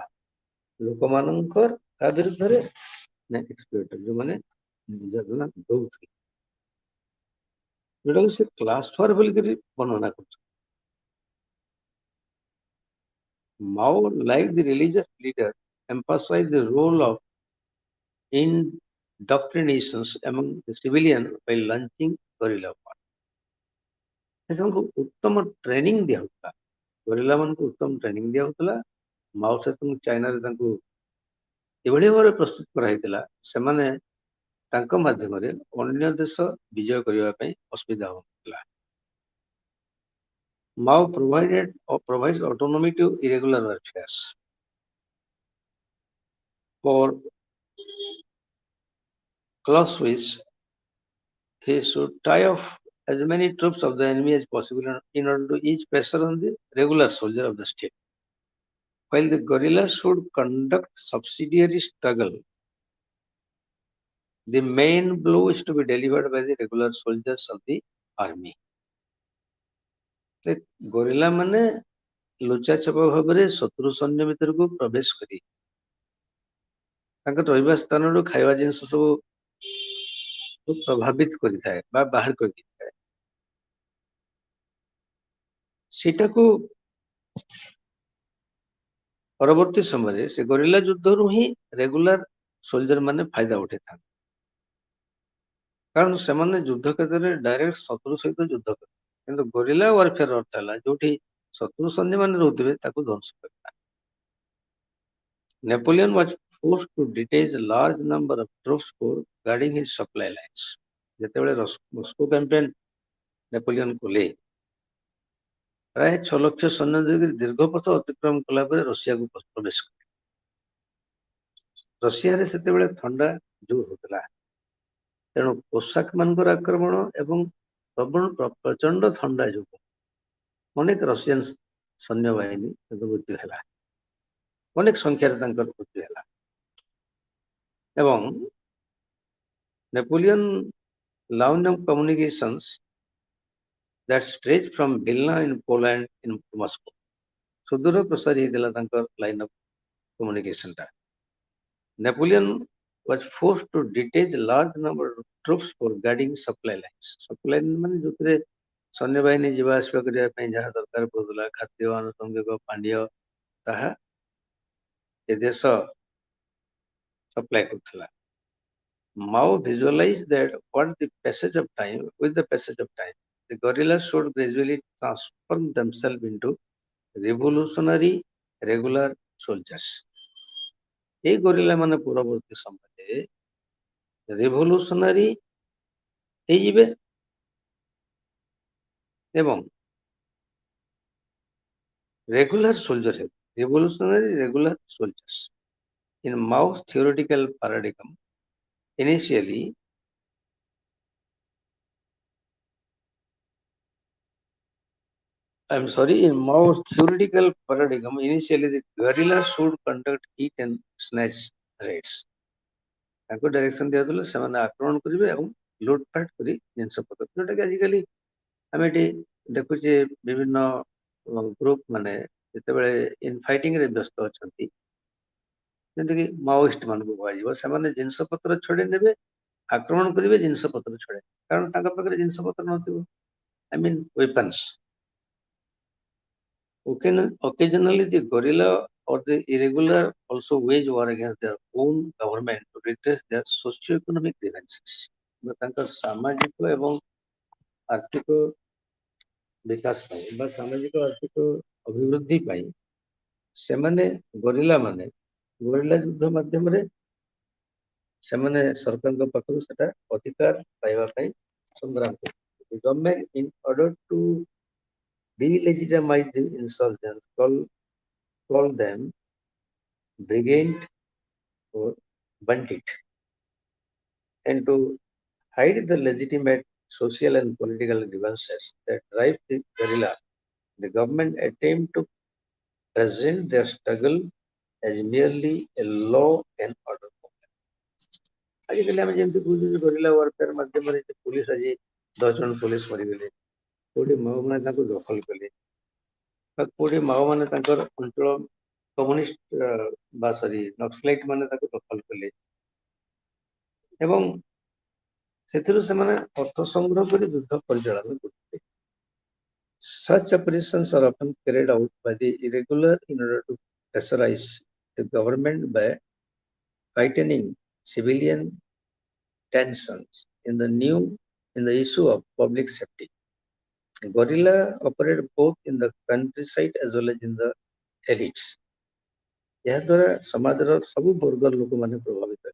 ଲୋକମାନଙ୍କର ତା ବିରୁଦ୍ଧରେ ନା ଏକ୍ସପ୍ଲୋଇଟର ଯୋଉମାନେ ନିର୍ଯାତନା ଦଉଥିଲେ, ଯୋଉଟାକୁ ସେ କ୍ଲାସ ୱାର ବୋଲିକରି ବର୍ଣ୍ଣନା କରୁଛନ୍ତି। Mao, like the religious leader, emphasized the role of indoctrinations among the civilian by launching guerrilla war. ସେମାନଙ୍କୁ ଉତ୍ତମ ଟ୍ରେନିଂ ଦିଆହଉଥିଲା, ଗରିଲା ମାନଙ୍କୁ ଉତ୍ତମ ଟ୍ରେନିଂ ଦିଆହଉଥିଲା। ମାଓ ସେତୁଙ୍ଗ ଚାଇନାରେ ତାଙ୍କୁ ଏଭଳି ଭାବରେ ପ୍ରସ୍ତୁତ କରାହେଇଥିଲା, ସେମାନେ ତାଙ୍କ ମାଧ୍ୟମରେ ଅନ୍ୟ ଦେଶ ବିଜୟ କରିବା ପାଇଁ ଅସୁବିଧା ହେଉଥିଲା। Mao provides autonomy to irregular warfare. For Clausewitz, he should tie off as many troops of the enemy as possible in order to ease pressure on the regular soldier of the state. While the guerrillas should conduct subsidiary struggle, the main blow is to be delivered by the regular soldiers of the army. ଗରିଲା ମାନେ ଲୁଚା ଛପା ଭାବରେ ଶତ୍ରୁ ସୈନ୍ୟ ଭିତରକୁ ପ୍ରବେଶ କରି ତାଙ୍କ ରହିବା ସ୍ଥାନରୁ ଖାଇବା ଜିନିଷ ସବୁ ପ୍ରଭାବିତ କରିଥାଏ ବା ବାହାର କରିଥାଏ। ସେଟାକୁ ପରବର୍ତ୍ତୀ ସମୟରେ ସେ ଗରିଲା ଯୁଦ୍ଧରୁ ହିଁ ରେଗୁଲାର ସୋଲଜର ମାନେ ଫାଇଦା ଉଠେଇଥାନ୍ତି, କାରଣ ସେମାନେ ଯୁଦ୍ଧ କ୍ଷେତ୍ରରେ ଡାଇରେକ୍ଟ ଶତ୍ରୁ ସହିତ ଯୁଦ୍ଧ କରନ୍ତି, କିନ୍ତୁ ଗରିଲା ୱାରଫେୟାର ଅର୍ଥ ହେଲା ଯୋଉଠି ଶତ୍ରୁ ସୈନ୍ୟ ମାନେ ରହୁଥିବେ ତାକୁ ଧ୍ୱଂସ କରିବା। Napoleon was forced to detach a large number of troops for guarding his supply lines. ଯେତେବେଳେ ମସ୍କୋ କ୍ୟାମ୍ପେନ ନେପୋଲିୟନ କଲେ, ପ୍ରାୟ 6 ଲକ୍ଷ ସୈନ୍ୟ ଧରି ଦୀର୍ଘ ପଥ ଅତିକ୍ରମ କଲା ପରେ ରୁଷିଆକୁ ପ୍ରବେଶ କଲେ। ରୁଷିଆରେ ସେତେବେଳେ ଥଣ୍ଡା ଜୋର ହଉଥିଲା, ତେଣୁ ପୋଷାକ ମାନଙ୍କର ଆକ୍ରମଣ ଏବଂ ପ୍ରଚଣ୍ଡ ଥଣ୍ଡା ଯୋଗୁଁ ଅନେକ ରଷିଆନ ସୈନ୍ୟବାହିନୀ ମୃତ୍ୟୁ ହେଲା, ଅନେକ ସଂଖ୍ୟାରେ ତାଙ୍କର ମୃତ୍ୟୁ ହେଲା। ଏବଂ Napoleon line of communications that stretched from Vilna in Poland to Moscow. ସୁଦୂର ପ୍ରସାରୀ ହେଇଥିଲା ତାଙ୍କର ଲାଇନ୍ ଅଫ୍ କମ୍ୟୁନିକେସନ ଟା। Napoleon was forced to detach a large number of troops for guarding supply lines. Supply line ମାନେ ଯୋଉଥିରେ ସୈନ୍ୟବାହିନୀ ଯିବା ଆସିବା କରିବା ପାଇଁ ଯାହା ଦରକାର ପଡୁଥିଲା, ଖାଦ୍ୟ, ଆନୁଷଙ୍ଗିକ, ପାନୀୟ, ତାହା ଏ ଦେଶ ସପ୍ଲାଏ କରୁଥିଲା। Mao visualized that with the passage of time, the guerrillas should gradually transform themselves into revolutionary regular soldiers. এই গরিলা ମାନେ ପରବର୍ତ୍ତୀ ସମୟରେ ରେଭଲ୍ୟୁସନାରୀ ହେଇଯିବେ ଏବଂ ରେଗୁଲାର ସୋଲଜର ହେବେ। Revolutionary regular soldiers. In Mao's theoretical paradigm, initially the guerrillas should conduct hit and snatch raids. ତାଙ୍କୁ direction ଦିଆଯାଉଥିଲା ସେମାନେ ଆକ୍ରମଣ କରିବେ ଏବଂ ଲୁଟପାଟ କରି ଜିନିଷ ପତ୍ର, ଯୋଉଟା କି ଆଜିକାଲି ଆମେ ଏଠି ଦେଖୁଛେ ବିଭିନ୍ନ ଗ୍ରୁପ ମାନେ ଯେତେବେଳେ ଇନଫାଇଟିଂ ରେ ବ୍ୟସ୍ତ ଅଛନ୍ତି, ଯେମିତିକି ମାଓଇଷ୍ଟ ମାନଙ୍କୁ କୁହାଯିବ, ସେମାନେ ଜିନିଷ ପତ୍ର ଛଡେଇ ନେବେ, ଆକ୍ରମଣ କରିବେ, ଜିନିଷ ପତ୍ର ଛଡେଇ, କାରଣ ତାଙ୍କ ପାଖରେ ଜିନିଷ ପତ୍ର ନଥିବ, I mean weapons. Occasionally the guerrilla or the irregular also wage war against their own government to redress their socio-economic grievances. ତାଙ୍କର ସାମାଜିକ ଏବଂ ଆର୍ଥିକ विकास पाई बा सामाजिक आर्थिक अभिवृद्धि पाई सेमाने गोरिल्ला माने गोरिल्ला युद्ध माध्यम रे सेमाने सरकार पाखरु सेटा अधिकार पाइबा पाई संग्राम करते government in order to delegitimize the insurgents call them brigand or bandit and to hide the legitimate social and political grievances that drive the guerrilla. The government attempt to present their struggle as merely a law and order problem. आजिकल आम जमी कहे गरिला warfare मध्यम police आज 10 जन police मरीगले कोटी माओ मैंने दखल कले कोटी माओ मैंने अंचल कम्युनिस्ट बा सरी नक्सलाइट मैंने दखल कले अर्थ संग्रह कर युद्ध परिचालन करते Such operations are often carried out by the irregular in order to pressurize the government by heightening civilian tensions in the issue of public safety. Guerrilla operate both in the countryside as well as in the elites. यह द्वारा समाजर सब वर्गर लोक माने प्रभावित होता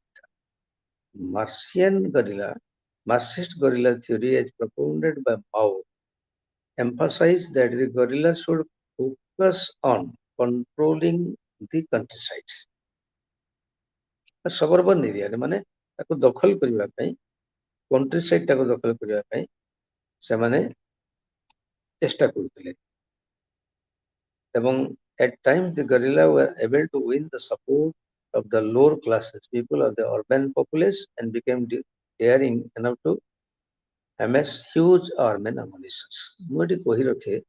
Marxist guerrilla theory as propounded by Mao emphasized that the guerrilla should focus on controlling the countrysides. Suburban area माने ताको दखल करिवा पई countryside ताको दखल करिवा पई से माने चेष्टा करथिले एवं at times the guerrilla were able to win the support of the lower classes people of the urban populace and became daring enough to amass huge army and ammunition. मुझे कही रखे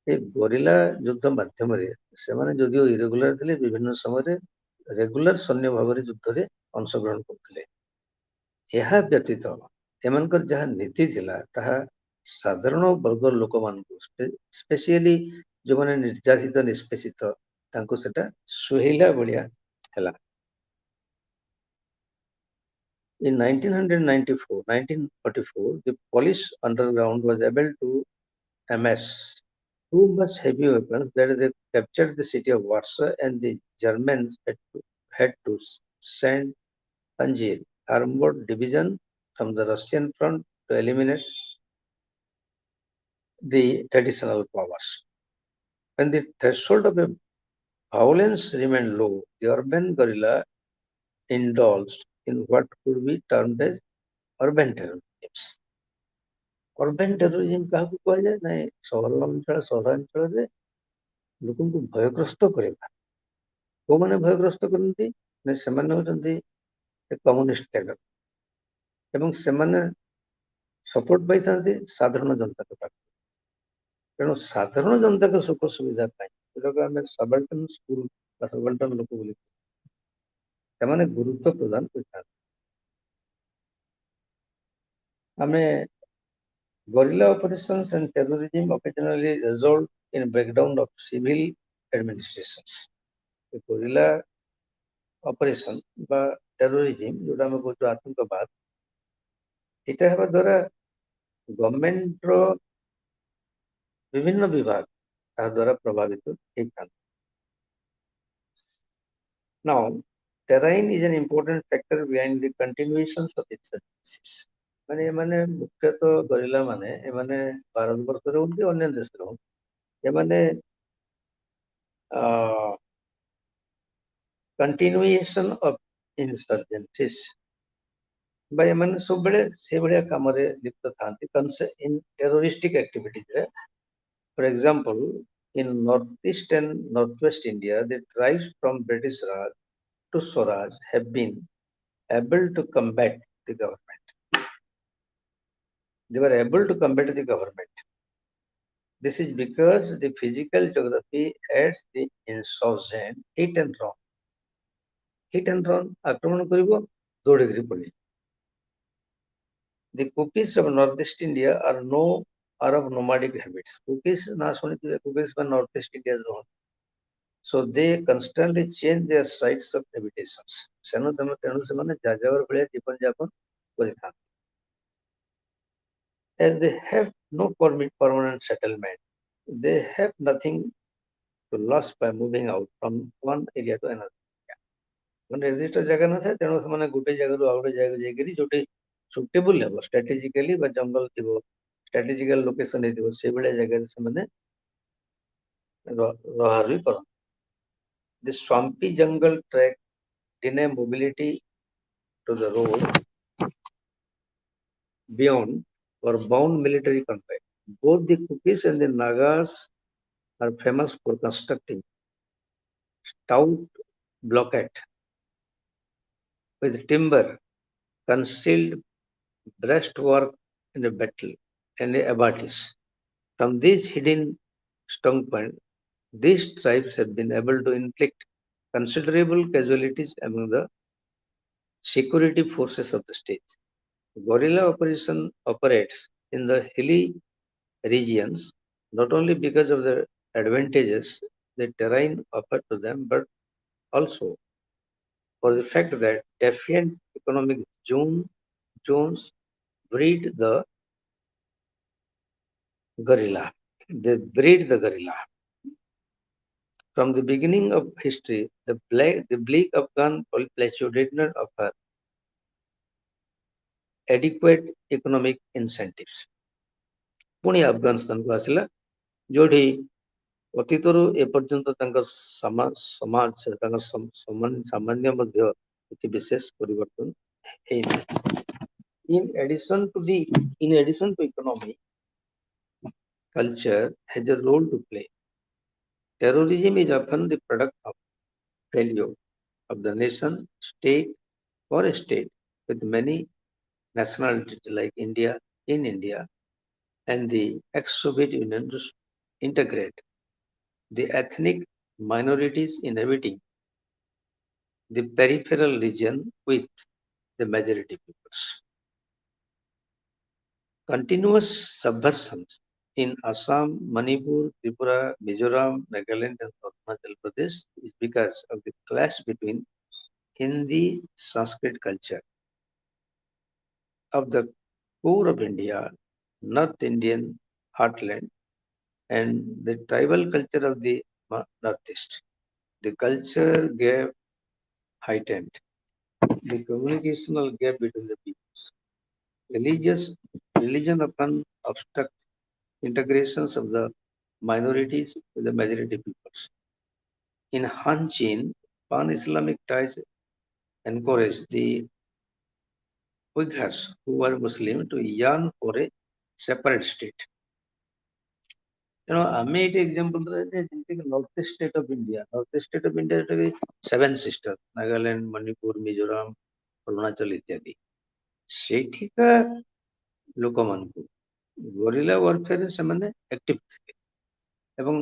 गरिला युद्ध माध्यम से जदिव इरेगुलर थे विभिन्न समय रेगुलर सैन्य भाव युद्ध में अंशग्रहण करते व्यतीत एमनकर जहाँ नीति थिला साधारण वर्ग लोक मान स्पेशली जो मैंने निर्यातित निष्पेषित सुहेला भाया है In 1944, the Polish underground was able to amass too much heavy weapons that they captured the city of Warsaw, and the Germans had to send Panjir armored division from the Russian front to eliminate the traditional powers. When the threshold of violence remained low, the urban guerrilla indulged in what could be termed as urban terrorism. Urban terrorism क्या कहा जाए ना सहरांचल लोक भयग्रस्त करवा को मैंने भयग्रस्त करती communist cadre एवं सपोर्ट पाई साधारण जनता के पास तेणु साधारण जनता के सुख सुविधा सबल्टन स्कूल सबल्टन लोक गुरुत्व प्रदान करता Guerrilla operations and terrorism occasionally result in breakdown of civil administrations. The guerrilla operation बा terrorism जोड़ा हम कहते हैं आतंकवाद इटा हेबा द्वारा गवर्नमेंट रो विभिन्न विभाग ता द्वारा प्रभावित होता Now, terrain is an important factor behind the continuations of insurgencies. माने मुख्यतः गरिला माने भारत वर्ष रे होती अन्य देश रे continuation of insurgencies by सब बेले से बड़े काम रे लिप्त थांती in terroristic activities रे for example in northeast and northwest India the tribes from British Raj to Swaraj have been able to combat the government. They were able to combat the government. This is because the physical geography adds the insurgent hit and run. Hit and run, आक्रमण करिबो 2 degree पड़ी. The Kukis of northeast India are of nomadic habits. Kukis ना सुनिए Kukis में northeast India row. So they constantly change their sites of habitations. तेणु से माने जाजावर भलिया जीवन यापन करिथान. The Kukis of northeast India are of nomadic habits. Kukis na sunite Kukis mein northeast India ro. So they constantly change their sites of habitations. तेणु से माने जाजावर भलिया जीवन यापन करिथान. as they have no permanent settlement. They have nothing to lose by moving out from one area to another. ନିର୍ଦ୍ଦିଷ୍ଟ ଜାଗା ନଥାଏ, ତେଣୁ ସେମାନେ ଗୋଟେ ଜାଗାରୁ ଆଉ ଗୋଟେ ଜାଗାକୁ ଯାଇକରି ଯୋଉଠି ସୁଟେବୁଲ ହେବ ଷ୍ଟ୍ରାଟେଜିକାଲି ବା ଜଙ୍ଗଲ ଥିବ, ଷ୍ଟ୍ରାଟେଜିକାଲ ଲୋକେସନ ହେଇଥିବ, ସେଇଭଳିଆ ଜାଗାରେ ସେମାନେ ରହାରହି କରନ୍ତି. The swampy jungle track deny mobility to the road beyond or bound military conflict. Both the Kukis and the Nagas are famous for constructing stout block-8 with timber, concealed breastwork in a battle and a abatis. From these hidden strong points, these tribes have been able to inflict considerable casualties among the security forces of the state. Guerrilla operation operates in the hilly regions not only because of the advantages the terrain offered to them, but also for the fact that defiant economic zones breed the guerrilla. They breed the guerrilla. From the beginning of history, the bleak Afghan plateau did not offer adequate economic incentives. पुणी अफगानिस्तान को आसिला जोठी ଅତୀତରୁ ଏପର୍ଯ୍ୟନ୍ତ ତାଙ୍କ ସମାଜ ତାଙ୍କ ସାମାନ୍ୟ ମଧ୍ୟ କିଛି ବିଶେଷ ପରିବର୍ତ୍ତନ ହେଇନି. In addition to economy, culture has a role to play. Terrorism is often the product of failure of the nation, state, or a state with many nationalities like India, and the ex-Soviet Union to integrate the ethnic minorities inhabiting the peripheral region with the majority peoples. Continuous subversions in Assam, Manipur, Tripura, Mizoram, Nagaland, and Arunachal Pradesh is because of the clash between Hindi Sanskrit culture of the core of India, North Indian heartland, and the tribal culture of the Northeast. The culture gap heightened the communicational gap between the peoples. Religion often obstructs integrations of the minorities with the majority peoples. In Han Chin, pan-Islamic ties encouraged the Uyghurs who were Muslim to yearn for a separate state. ଆମେ ଏଇଠି example ଦେବା ଯେ ଯେମିତିକି north east state of India ଯୋଉଟାକି 7 sister Nagaland, Manipur, Mizoram, Arunachal ଇତ୍ୟାଦି. ସେଇଠିକା ଲୋକମାନଙ୍କୁ ଗରିଲା ୱାରଫେୟାରରେ ସେମାନେ active ଥିଲେ ଏବଂ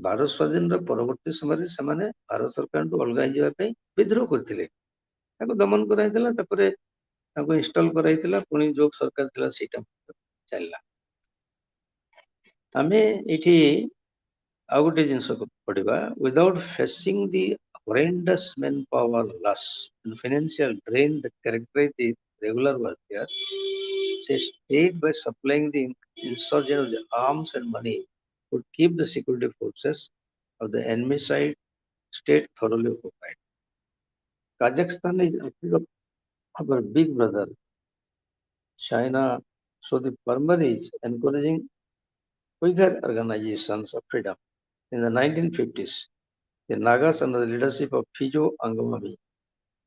ଭାରତ ସ୍ୱାଧୀନର ପରବର୍ତ୍ତୀ ସମୟରେ ସେମାନେ ଭାରତ ସରକାରଠୁ ଅଲଗା ହେଇଯିବା ପାଇଁ ବିଦ୍ରୋହ କରିଥିଲେ. ତାଙ୍କୁ ଦମନ କରାଯାଇଥିଲା, ତାପରେ ତାଙ୍କୁ ଇନଷ୍ଟଲ କରାଯାଇଥିଲା, ପୁଣି ଯୋଉ ସରକାର ଥିଲା ସେଇଟା ଚାଲିଲା. ଆମେ ଏଇଠି ଆଉ ଗୋଟେ ଜିନିଷ ପଢିବା, without facing the horrendous manpower loss and financial drain that characterize the regular warfare, the state by supplying the insurgent of the arms and money would keep the security forces of the enemy side state thoroughly occupied. Kazakhstan is our big brother. China, so the farmer is encouraging Uyghur organizations of freedom. In the 1950s, the Nagas under the leadership of Fijo Angamabi,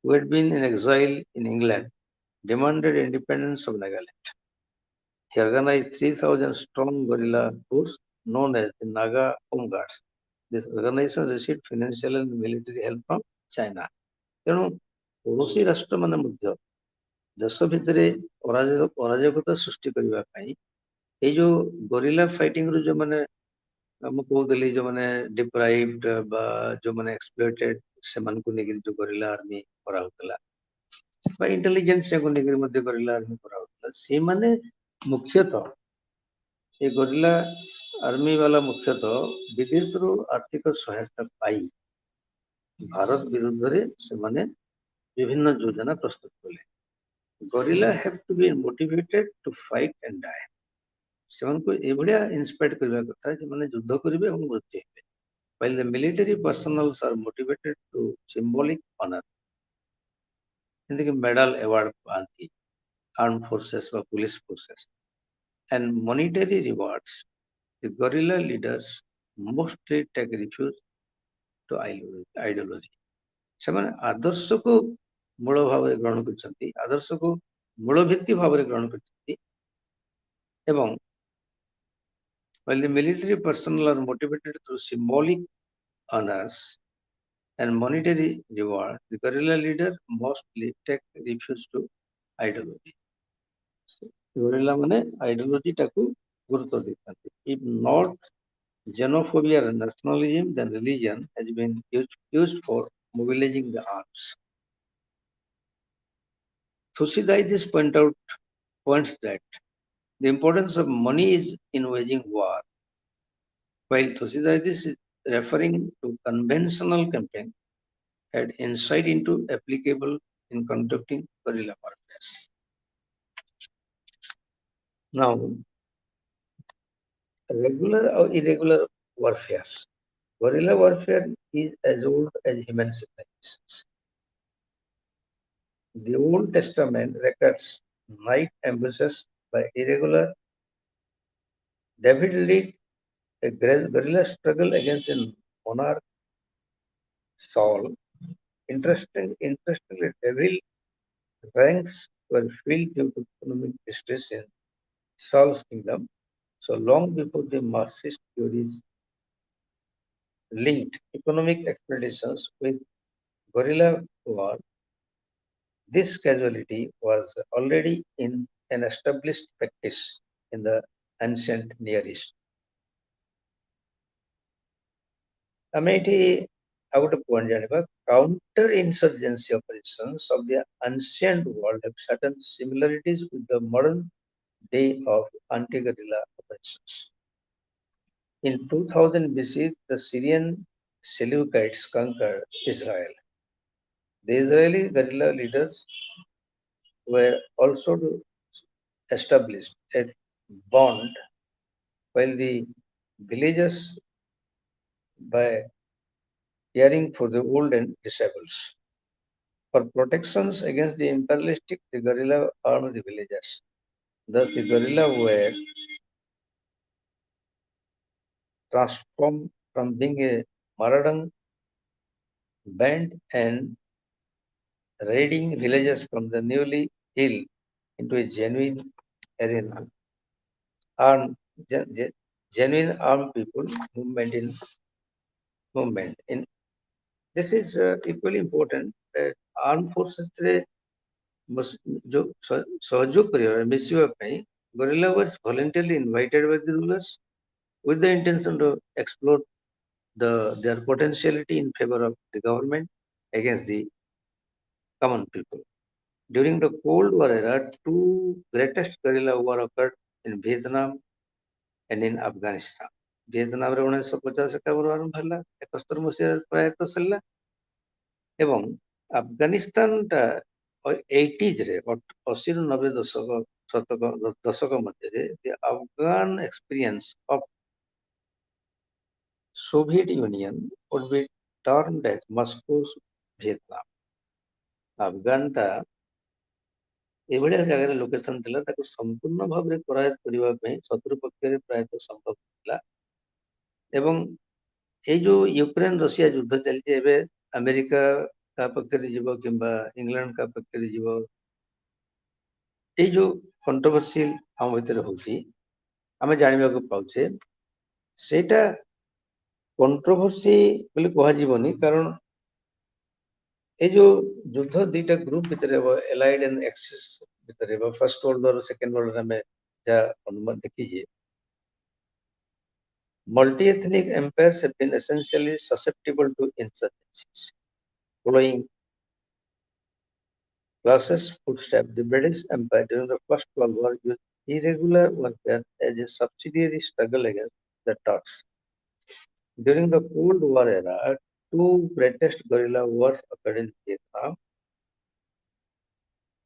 who had been in exile in England, demanded independence of Nagaland. He organized 3,000 strong guerrilla force known as the Naga Home Guards. This organization received financial and military help from China. ତେଣୁ ପଡ଼ୋଶୀ ରାଷ୍ଟ୍ରମାନେ ମଧ୍ୟ ଦେଶ ଭିତରେ ଅରାଜକତା ସୃଷ୍ଟି କରିବା ପାଇଁ ଏଇ ଯୋଉ ଗରିଲା ଫାଇଟିଂରୁ ଯୋଉମାନେ ମୁଁ କହୁଥିଲି ଯୋଉମାନେ ଡିପ୍ରାଇଭଡ ବା ଯୋଉମାନେ ଏକ୍ସପ୍ଲଏଟେଡ ସେମାନଙ୍କୁ ନେଇକି ଯୋଉ ଗରିଲା ଆର୍ମି କରାହଉଥିଲା ବା ଇଣ୍ଟେଲିଜେନ୍ସକୁ ନେଇକି ମଧ୍ୟ ଗରିଲା ଆର୍ମି କରାହଉଥିଲା, ସେମାନେ ମୁଖ୍ୟତଃ ଏ ଗରିଲା ଆର୍ମି ବାଲା ମୁଖ୍ୟତଃ ବିଦେଶରୁ ଆର୍ଥିକ ସହାୟତା ପାଇ ଭାରତ ବିରୁଦ୍ଧରେ ସେମାନେ ବିଭିନ୍ନ ଯୋଜନା ପ୍ରସ୍ତୁତ କଲେ. ଗରିଲା have to be motivated to fight and die. ସେମାନଙ୍କୁ ଏଭଳିଆ ଇନ୍ସପାୟାର୍ଡ କରିବା କଥା ସେମାନେ ଯୁଦ୍ଧ କରିବେ ଏବଂ ମୃତ୍ୟୁ ହେବେ। While the military personnel are motivated through symbolic honor, ଯେମିତିକି ମେଡାଲ ଆୱାର୍ଡ ପାଆନ୍ତି armed forces ବା police forces and monetary rewards, the guerrilla leaders mostly take refuge to ideology. ସେମାନେ ଆଦର୍ଶକୁ ମୂଳ ଭାବରେ ଗ୍ରହଣ କରିଛନ୍ତି, ଆଦର୍ଶକୁ ମୂଳ ଭିତ୍ତି ଭାବରେ ଗ୍ରହଣ କରିଛନ୍ତି ଏବଂ while the military personnel are motivated through symbolic honors and monetary reward, the guerrilla leader mostly take refuge to ideology. Guerrilla ମାନେ ideology ଟାକୁ ଗୁରୁତ୍ୱ ଦେଇଥାନ୍ତି. If not xenophobia and nationalism, then religion has been used for mobilizing the arms. Thucydides points that the importance of money is in waging war. While Thucydides is referring to conventional campaign, had insight into applicable in conducting guerrilla warfare. Now, regular or irregular warfare. Guerrilla warfare is as old as human civilizations. The Old Testament records night ambushes by irregular. David led a guerrilla struggle against a monarch, Saul. Interestingly, David's ranks were filled due to economic distress in Saul's kingdom. So long before the Marxist theories linked economic expeditions with guerrilla war, this casualty was already in an established practice in the ancient Near East. ଆମେ ଏଠି ଆଉ ଗୋଟେ point ଜାଣିବା, counter insurgency operations of the ancient world have certain similarities with the modern day of anti-guerrilla operations. In 2000 BC, the Syrian Seleucids conquered Israel. The Israeli guerrilla leaders were also established a bond while the villagers by caring for the old and disabled. For protections against the imperialistic, the guerrilla armed the villagers. Thus, the guerrilla were transformed from being a marauding band and raiding villages from the newly hill into a genuine arena. Genuine armed people movement. This is equally important that armed forces जो सहयोग करिया मिसिवा ପାଇଁ guerrilla was voluntarily invited by the rulers with the intention to explore their potentiality in favor of the government against the common people. During the Cold War era, two greatest guerrilla war occurred in Vietnam and in Afghanistan. Vietnam ରେ 1950 ଏକାବନ ଆରମ୍ଭ ହେଲା, 71 ମସିହାରେ ପ୍ରାୟତଃ ସରିଲା ଏବଂ ଆଫଗାନିସ୍ତାନଟା 80s ରେ 80 ରୁ 90 ଦଶକ ମଧ୍ୟରେ the Afghan experience of Soviet Union would be termed as Moscow's Vietnam. ଆଫଗାନଟା ଏଭଳିଆ ଜାଗାରେ ଲୋକେସନ ଥିଲା ତାକୁ ସମ୍ପୂର୍ଣ୍ଣ ଭାବରେ କରାୟତ୍ତ କରିବା ପାଇଁ ଶତ୍ରୁ ପକ୍ଷରେ ପ୍ରାୟତଃ ସମ୍ଭବ ଥିଲା ଏବଂ ଏଇ ଯୋଉ ୟୁକ୍ରେନ ରଷିଆ ଯୁଦ୍ଧ ଚାଲିଛି ଏବେ ଆମେରିକା କାହା ପକ୍ଷରେ ଯିବ କିମ୍ବା ଇଂଲଣ୍ଡ କାହା ପକ୍ଷରେ ଯିବ ଏଇ ଯୋଉ କଣ୍ଟ୍ରୋଭର୍ସି ଆମ ଭିତରେ ହଉଛି ଆମେ ଜାଣିବାକୁ ପାଉଛେ ସେଇଟା କଣ୍ଟ୍ରୋଭର୍ସି ବୋଲି କୁହାଯିବନି କାରଣ এই যে যুদ্ধ দুইটা গ্রুপ ভিতরে হব এলাইড এন্ড এক্সিস ভিতরে হব first world war second world war ଆମେ যা অনুমান দেখিছে multi-ethnic empires have been essentially susceptible to insurgencies. Following classes footsteps, the British Empire during the First World War used irregular warfare as a subsidiary struggle against the Turks. During the Cold War era, two greatest guerrilla wars occurred in Vietnam,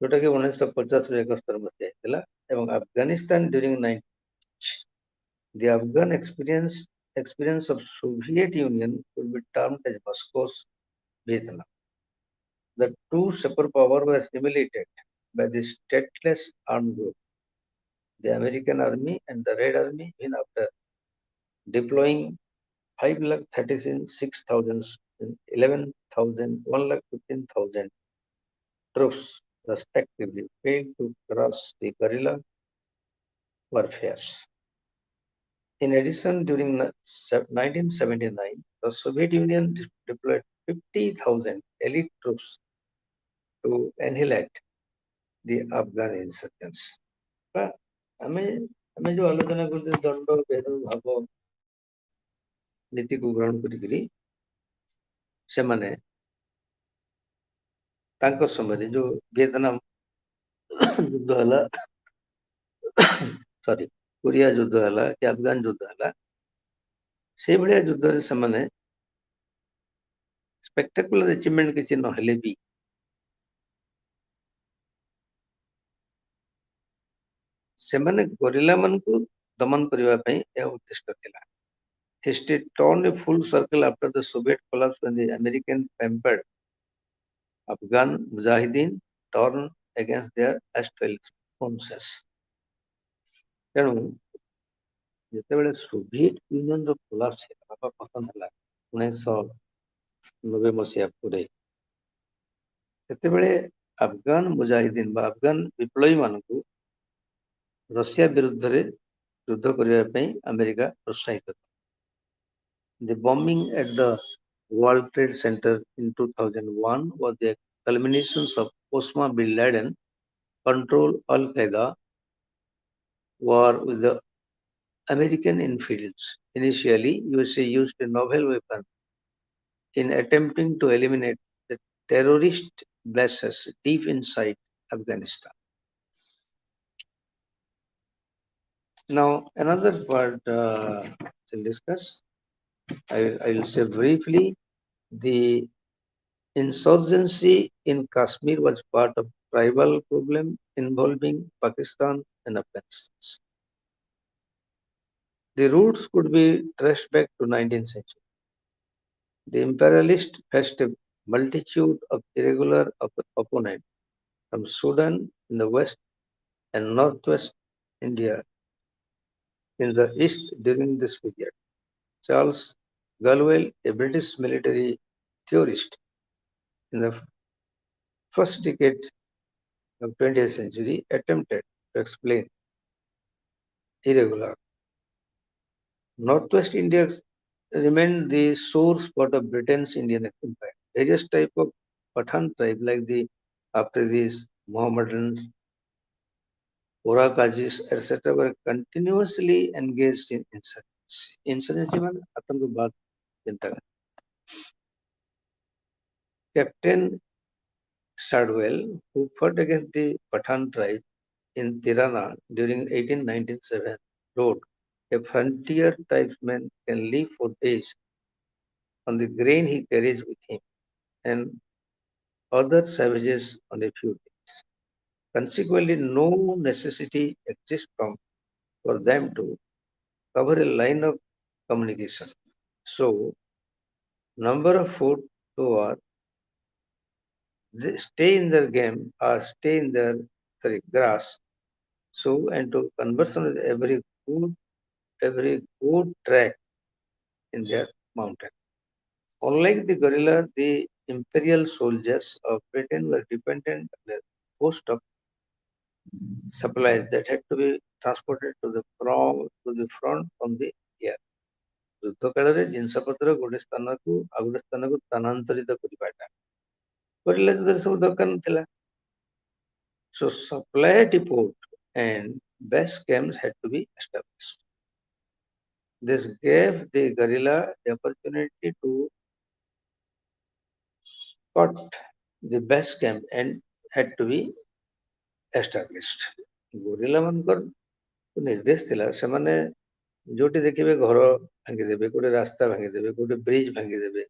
जोटा कि 1950 ରୁ 71 ମସିହା ହେଇଥିଲା ଏବଂ Afghanistan during much. The Afghan experience of Soviet Union could be termed as Moscow's Vietnam. The two superpowers were humiliated by the stateless armed group, the American Army and the Red Army, even after deploying 5,36,000 and 11,000, 1,15,000 troops respectively, failed to cross the guerrilla warfare. In addition, during 1979, the Soviet Union deployed 50,000 elite troops to annihilate the Afghan insurgents. ବା ଆମେ ଆମେ ଯୋଉ ଆଲୋଚନା କରୁଛେ ଦଣ୍ଡ ଭେଦ ଭାବ ନୀତିକୁ ଗ୍ରହଣ କରିକିରି ସେମାନେ ତାଙ୍କ ସମୟରେ ଯୋଉ ଭିଏତନାମ ଯୁଦ୍ଧ ହେଲା ସରି କୋରିଆ ଯୁଦ୍ଧ ହେଲା କି ଆଫଗାନ ଯୁଦ୍ଧ ହେଲା ସେଇଭଳିଆ ଯୁଦ୍ଧରେ ସେମାନେ ସ୍ପେକ୍ଟାକୁଲାର ଆଚିଭମେଣ୍ଟ କିଛି ନହେଲେ ବି ସେମାନେ ଗରିଲା ମାନଙ୍କୁ ଦମନ କରିବା ପାଇଁ ଏହା ଉଦ୍ଦିଷ୍ଟ ଥିଲା. History turned a full circle after the Soviet collapse when the American pampered Afghan Mujahideen turned against their erstwhile sponsors. ତେଣୁ ଯେତେବେଳେ ସୋଭିଏତ ୟୁନିୟନର କୋଲାପ୍ସ ହେଲା ବା ପତନ ହେଲା 1990 ମସିହା ପରେ ସେତେବେଳେ ଆଫଗାନ ମୁଜାହିଦିନ ବା ଆଫଗାନ ବିପ୍ଳବୀ ମାନଙ୍କୁ ରଷିଆ ବିରୁଦ୍ଧରେ ଯୁଦ୍ଧ କରିବା ପାଇଁ ଆମେରିକା ପ୍ରୋତ୍ସାହିତ କଲା. The bombing at the World Trade Center in 2001 was the culmination of Osama bin Laden control Al-Qaeda war with the American infidels. Initially, USA used a novel weapon in attempting to eliminate the terrorist bases deep inside Afghanistan. Now, another part to discuss, I will say briefly, the insurgency in Kashmir was part of tribal problem involving Pakistan and Afghanistan. The roots could be traced back to 19th century. The imperialists faced a multitude of irregular opponents from Sudan in the west and northwest India in the east during this period. Charles Galwell, a British military theorist in the first decade of 20th century, attempted to explain irregular. Northwest India remained the sore spot of Britain's Indian Empire. Various types of Pathan tribe like the Afridis, Mohammedans, Orakajis, etc. were continuously engaged in insurgency. Insurgency means आतंकवाद जनता. Captain Shadwell, who fought against the Pathan tribe in Tirana during 1897, wrote, "A frontier tribesman can live for days on the grain he carries with him, and other savages on a few days. Consequently, no necessity exists for them to cover a line of communication. So, number of food to war, they stay in their game or stay in their grass. So, and to conversion with every good track in their mountain. Unlike the guerrilla, the imperial soldiers of Britain were dependent on a host of supplies that had to be transported to the front from the air. ଯୁଦ୍ଧ କାଳରେ ଜିନିଷପତ୍ର ଗୋଟେ ସ୍ଥାନକୁ ଆଉ ଗୋଟେ ସ୍ଥାନକୁ ସ୍ଥାନାନ୍ତରିତ କରିବାଟା କରିଲେ ଯୁଦ୍ଧରେ ସବୁ ଦରକାର ନଥିଲା. So supply depot and base camps had to be established. This gave the guerrilla the opportunity to cut the base camp and had to be established. ଗୁରିଲା ମାନଙ୍କର ନିର୍ଦ୍ଦେଶ ଥିଲା ସେମାନେ ଯୋଉଠି ଦେଖିବେ ଘର ଭାଙ୍ଗିଦେବେ, ଗୋଟେ ରାସ୍ତା ଭାଙ୍ଗିଦେବେ, ଗୋଟେ ବ୍ରିଜ ଭାଙ୍ଗିଦେବେ,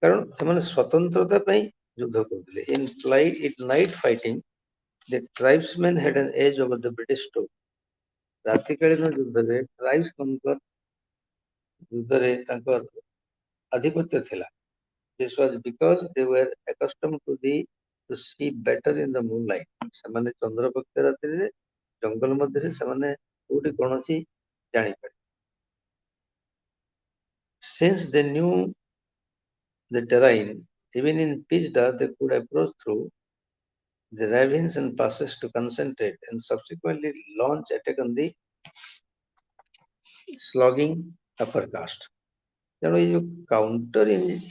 କାରଣ ସେମାନେ ସ୍ୱତନ୍ତ୍ରତା ପାଇଁ ଯୁଦ୍ଧ କରୁଥିଲେ. In night fighting, the tribesmen had an edge over the British troops. ରାତିକାଳୀନ ଯୁଦ୍ଧରେ ଟ୍ରାଇବ୍ସ ମାନଙ୍କର ଯୁଦ୍ଧରେ ତାଙ୍କର ଆଧିପତ୍ୟ ଥିଲା. This was because they were accustomed to see better in the moonlight. ସେମାନେ ଚନ୍ଦ୍ର ପକ୍ଷ ରାତିରେ ଜଙ୍ଗଲ ମଧ୍ୟରେ ସେମାନେ କୋଉଠି କଣ ଅଛି ଜାଣିପାରିବେ. Since they knew the terrain, even in pitch dark, they could approach through the ravines and passes to concentrate and subsequently launch attack on the slugging upper caste. ତେଣୁ ଏଇ ଯୋଉ କାଉଣ୍ଟର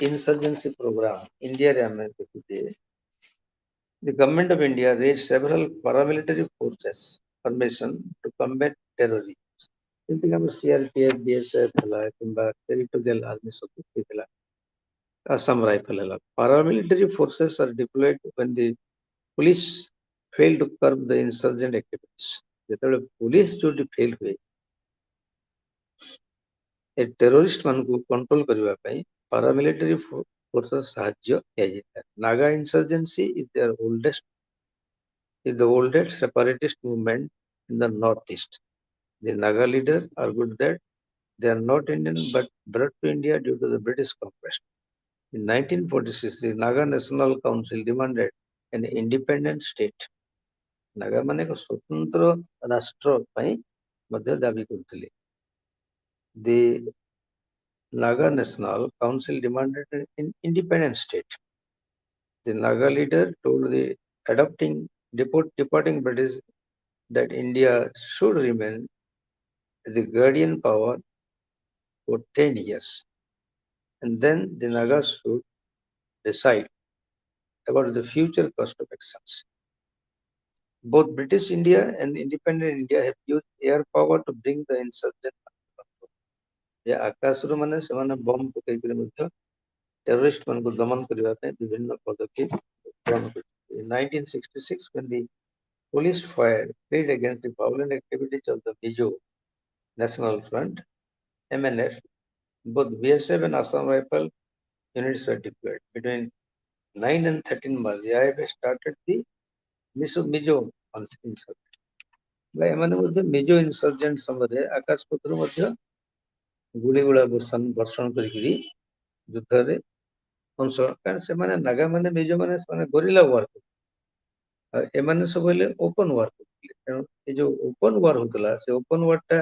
ଇନସର୍ଜେନ୍ସି ପ୍ରୋଗ୍ରାମ ଇଣ୍ଡିଆରେ ଆମେ ଦେଖୁଛେ, the government of India raised several paramilitary forces formation to combat terrorism. ଯେମିତିକି ଆମର CRPF, BSF ହେଲା କିମ୍ବା ଟେରିଟୋରିଆଲ ଆର୍ମି ସବୁ ହେଇଥିଲା, ଆସାମ ରାଇଫଲ ହେଲା. Paramilitary forces are deployed when the police fail to curb the insurgent activities. ଯେତେବେଳେ police ଯୋଉଠି fail ହୁଏ, ଏ ଟେରୋରିଷ୍ଟ ମାନଙ୍କୁ କଣ୍ଟ୍ରୋଲ କରିବା ପାଇଁ ପାରାମିଲିଟାରୀ ଫୋର୍ସେସ ସାହାଯ୍ୟ ଦିଆଯାଇଥାଏ. Naga insurgency is the oldest separatist movement in the northeast. The Naga leader argued that they are not Indian but brought to India due to the British conquest. In 1946, the Naga National Council demanded an independent state. Naga ମାନେ ଏକ ସ୍ୱତନ୍ତ୍ର ରାଷ୍ଟ୍ର ପାଇଁ ମଧ୍ୟ ଦାବି କରୁଥିଲେ. The Naga National Council demanded an independent state. The Naga leader told the departing British that India should remain the guardian power for 10 years, and then the Nagas should decide about the future course of actions. Both British India and independent India have used air power to bring the insurgent under control. ଯେ ଆକାଶରୁ ମାନେ ସେମାନେ bomb ପକେଇକିରି ମଧ୍ୟ terrorist ମାନଙ୍କୁ ଦମନ କରିବା ପାଇଁ ବିଭିନ୍ନ ପଦକ୍ଷେପ ଗ୍ରହଣ କରିଛନ୍ତି. In 1966, when the police fired against the violent activities of the Mizo National Front, MNF, both BSF and Assam Rifle units were deployed. Between 9 and 13 March, the IFA started the Mizo insurgent. ଏମାନେ ମଧ୍ୟ ମିଜୋ ଇନସର୍ଜେଣ୍ଟ ସମୟରେ ଆକାଶ ପଥରୁ ମଧ୍ୟ ଗୁଳିଗୋଳା ବର୍ଷଣ କରିକିରି ଯୁଦ୍ଧରେ ଅଂଶ, କାରଣ ସେମାନେ ନାଗା ମାନେ ମିଜୋ ମାନେ ସେମାନେ ଗରିଲା ୱାର କରୁଥିଲେ, ଏମାନେ ସବୁ ହେଲେ ଓପନ ୱାର କରୁଥିଲେ. ତେଣୁ ଏ ଯୋଉ ଓପନ ୱାର ହଉଥିଲା, ସେ ଓପନ ୱାର ଟା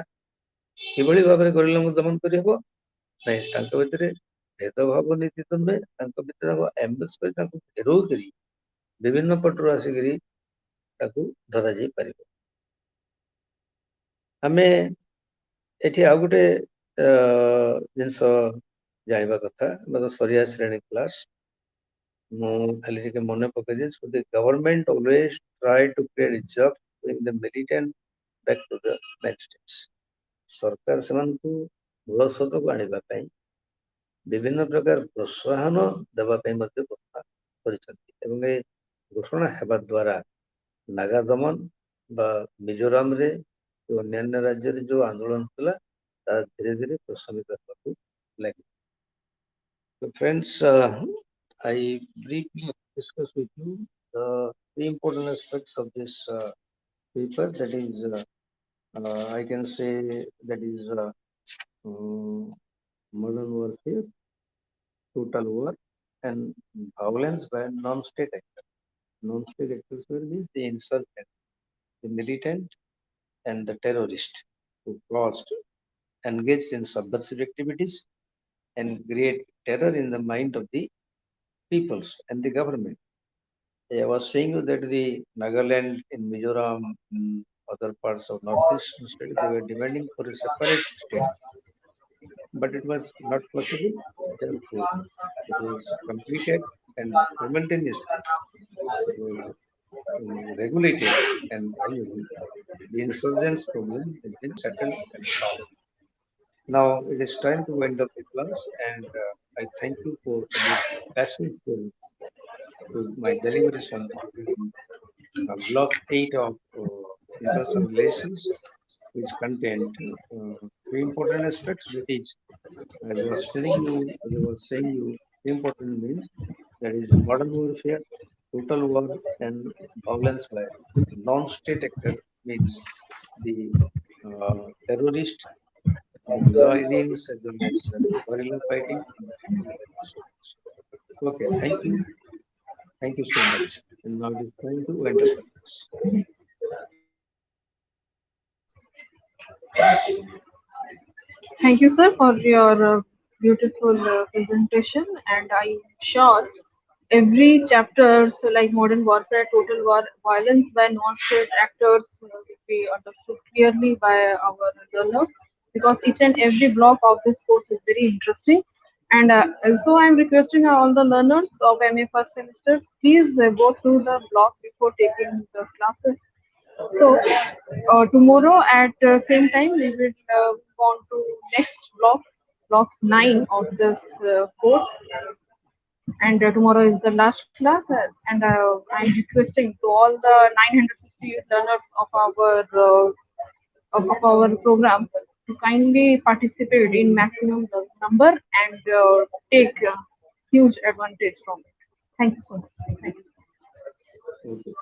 କିଭଳି ଭାବରେ ଗରିଲାଙ୍କୁ ଦମନ କରିହେବ ନାଇଁ, ତାଙ୍କ ଭିତରେ ଭେଦଭାବ ନୀତି ତ ନୁହେଁ, ତାଙ୍କ ଭିତରେ ଆମ୍ବୁଶ କରି ତାଙ୍କୁ ଘେରାଉ କରି ବିଭିନ୍ନ ପଟରୁ ଆସିକିରି ତାକୁ ଧରାଯାଇ ପାରିବ. ଆମେ ଏଠି ଆଉ ଗୋଟେ ଜିନିଷ ଜାଣିବା କଥା, ଆମର ସରି ଆସିଲାଣି କ୍ଲାସ, ମୁଁ ଖାଲି ଟିକେ ମନେ ପକେଇଦିଏ. So the government always try to create jobs bring the militant back to the mainstreams. ସରକାର ସେମାନଙ୍କୁ ମୂଳ ସ୍ରୋତକୁ ଆଣିବା ପାଇଁ ବିଭିନ୍ନ ପ୍ରକାର ପ୍ରୋତ୍ସାହନ ଦେବା ପାଇଁ ମଧ୍ୟ ଘୋଷଣା କରିଛନ୍ତି, ଏବଂ ଏ ଘୋଷଣା ହେବା ଦ୍ୱାରା ନାଗା ଦମନ ବା ମିଜୋରାମରେ ଅନ୍ୟାନ୍ୟ ରାଜ୍ୟରେ ଯୋଉ ଆନ୍ଦୋଳନ ଥିଲା ତାହା ଧୀରେ ଧୀରେ ପ୍ରଶମିତ ହେବାକୁ ଲାଗିଲା. So friends, I briefly discuss with you the three important aspects of this paper, that is I can say that is modern warfare, total war, and violence by non-state actors. Non-state actors means the insurgent, the militant, and the terrorist who caused, engaged in subversive activities and create terror in the mind of the peoples and the government. I was saying that the Nagaland, in Mizoram, in other parts of northeastern state, they were demanding for a separate state, but it was not possible. Therefore, it was completed and simultaneously it was regulated, and finally the insurgents problem has been settled and solved. Now it is time to end up the class, and I thank you for the patience to my deliberation Block-8 of international relations, which contained three important aspects. That is, as I was telling you, as I was saying you, important means that is modern warfare, total war, and violence by non-state actor, means the terrorists, mujahideen, as well as guerrilla fighting. Okay, thank you. Thank you so much. And now it is time to enter the class. Thank you, sir, for your beautiful presentation. And I'm sure every chapter, so like modern warfare, total war, violence by non-state actors, will be understood clearly by our learners because each and every block of this course is very interesting. And also, I'm requesting all the learners of MA first semester, please go through the block before taking the classes. So tomorrow at same time we will go on to next block, block 9 of this course, and tomorrow is the last class, and I'm requesting to all the 960 learners of our program to kindly participate in maximum number and take huge advantage from it. Thank you so much. Thank you. Okay.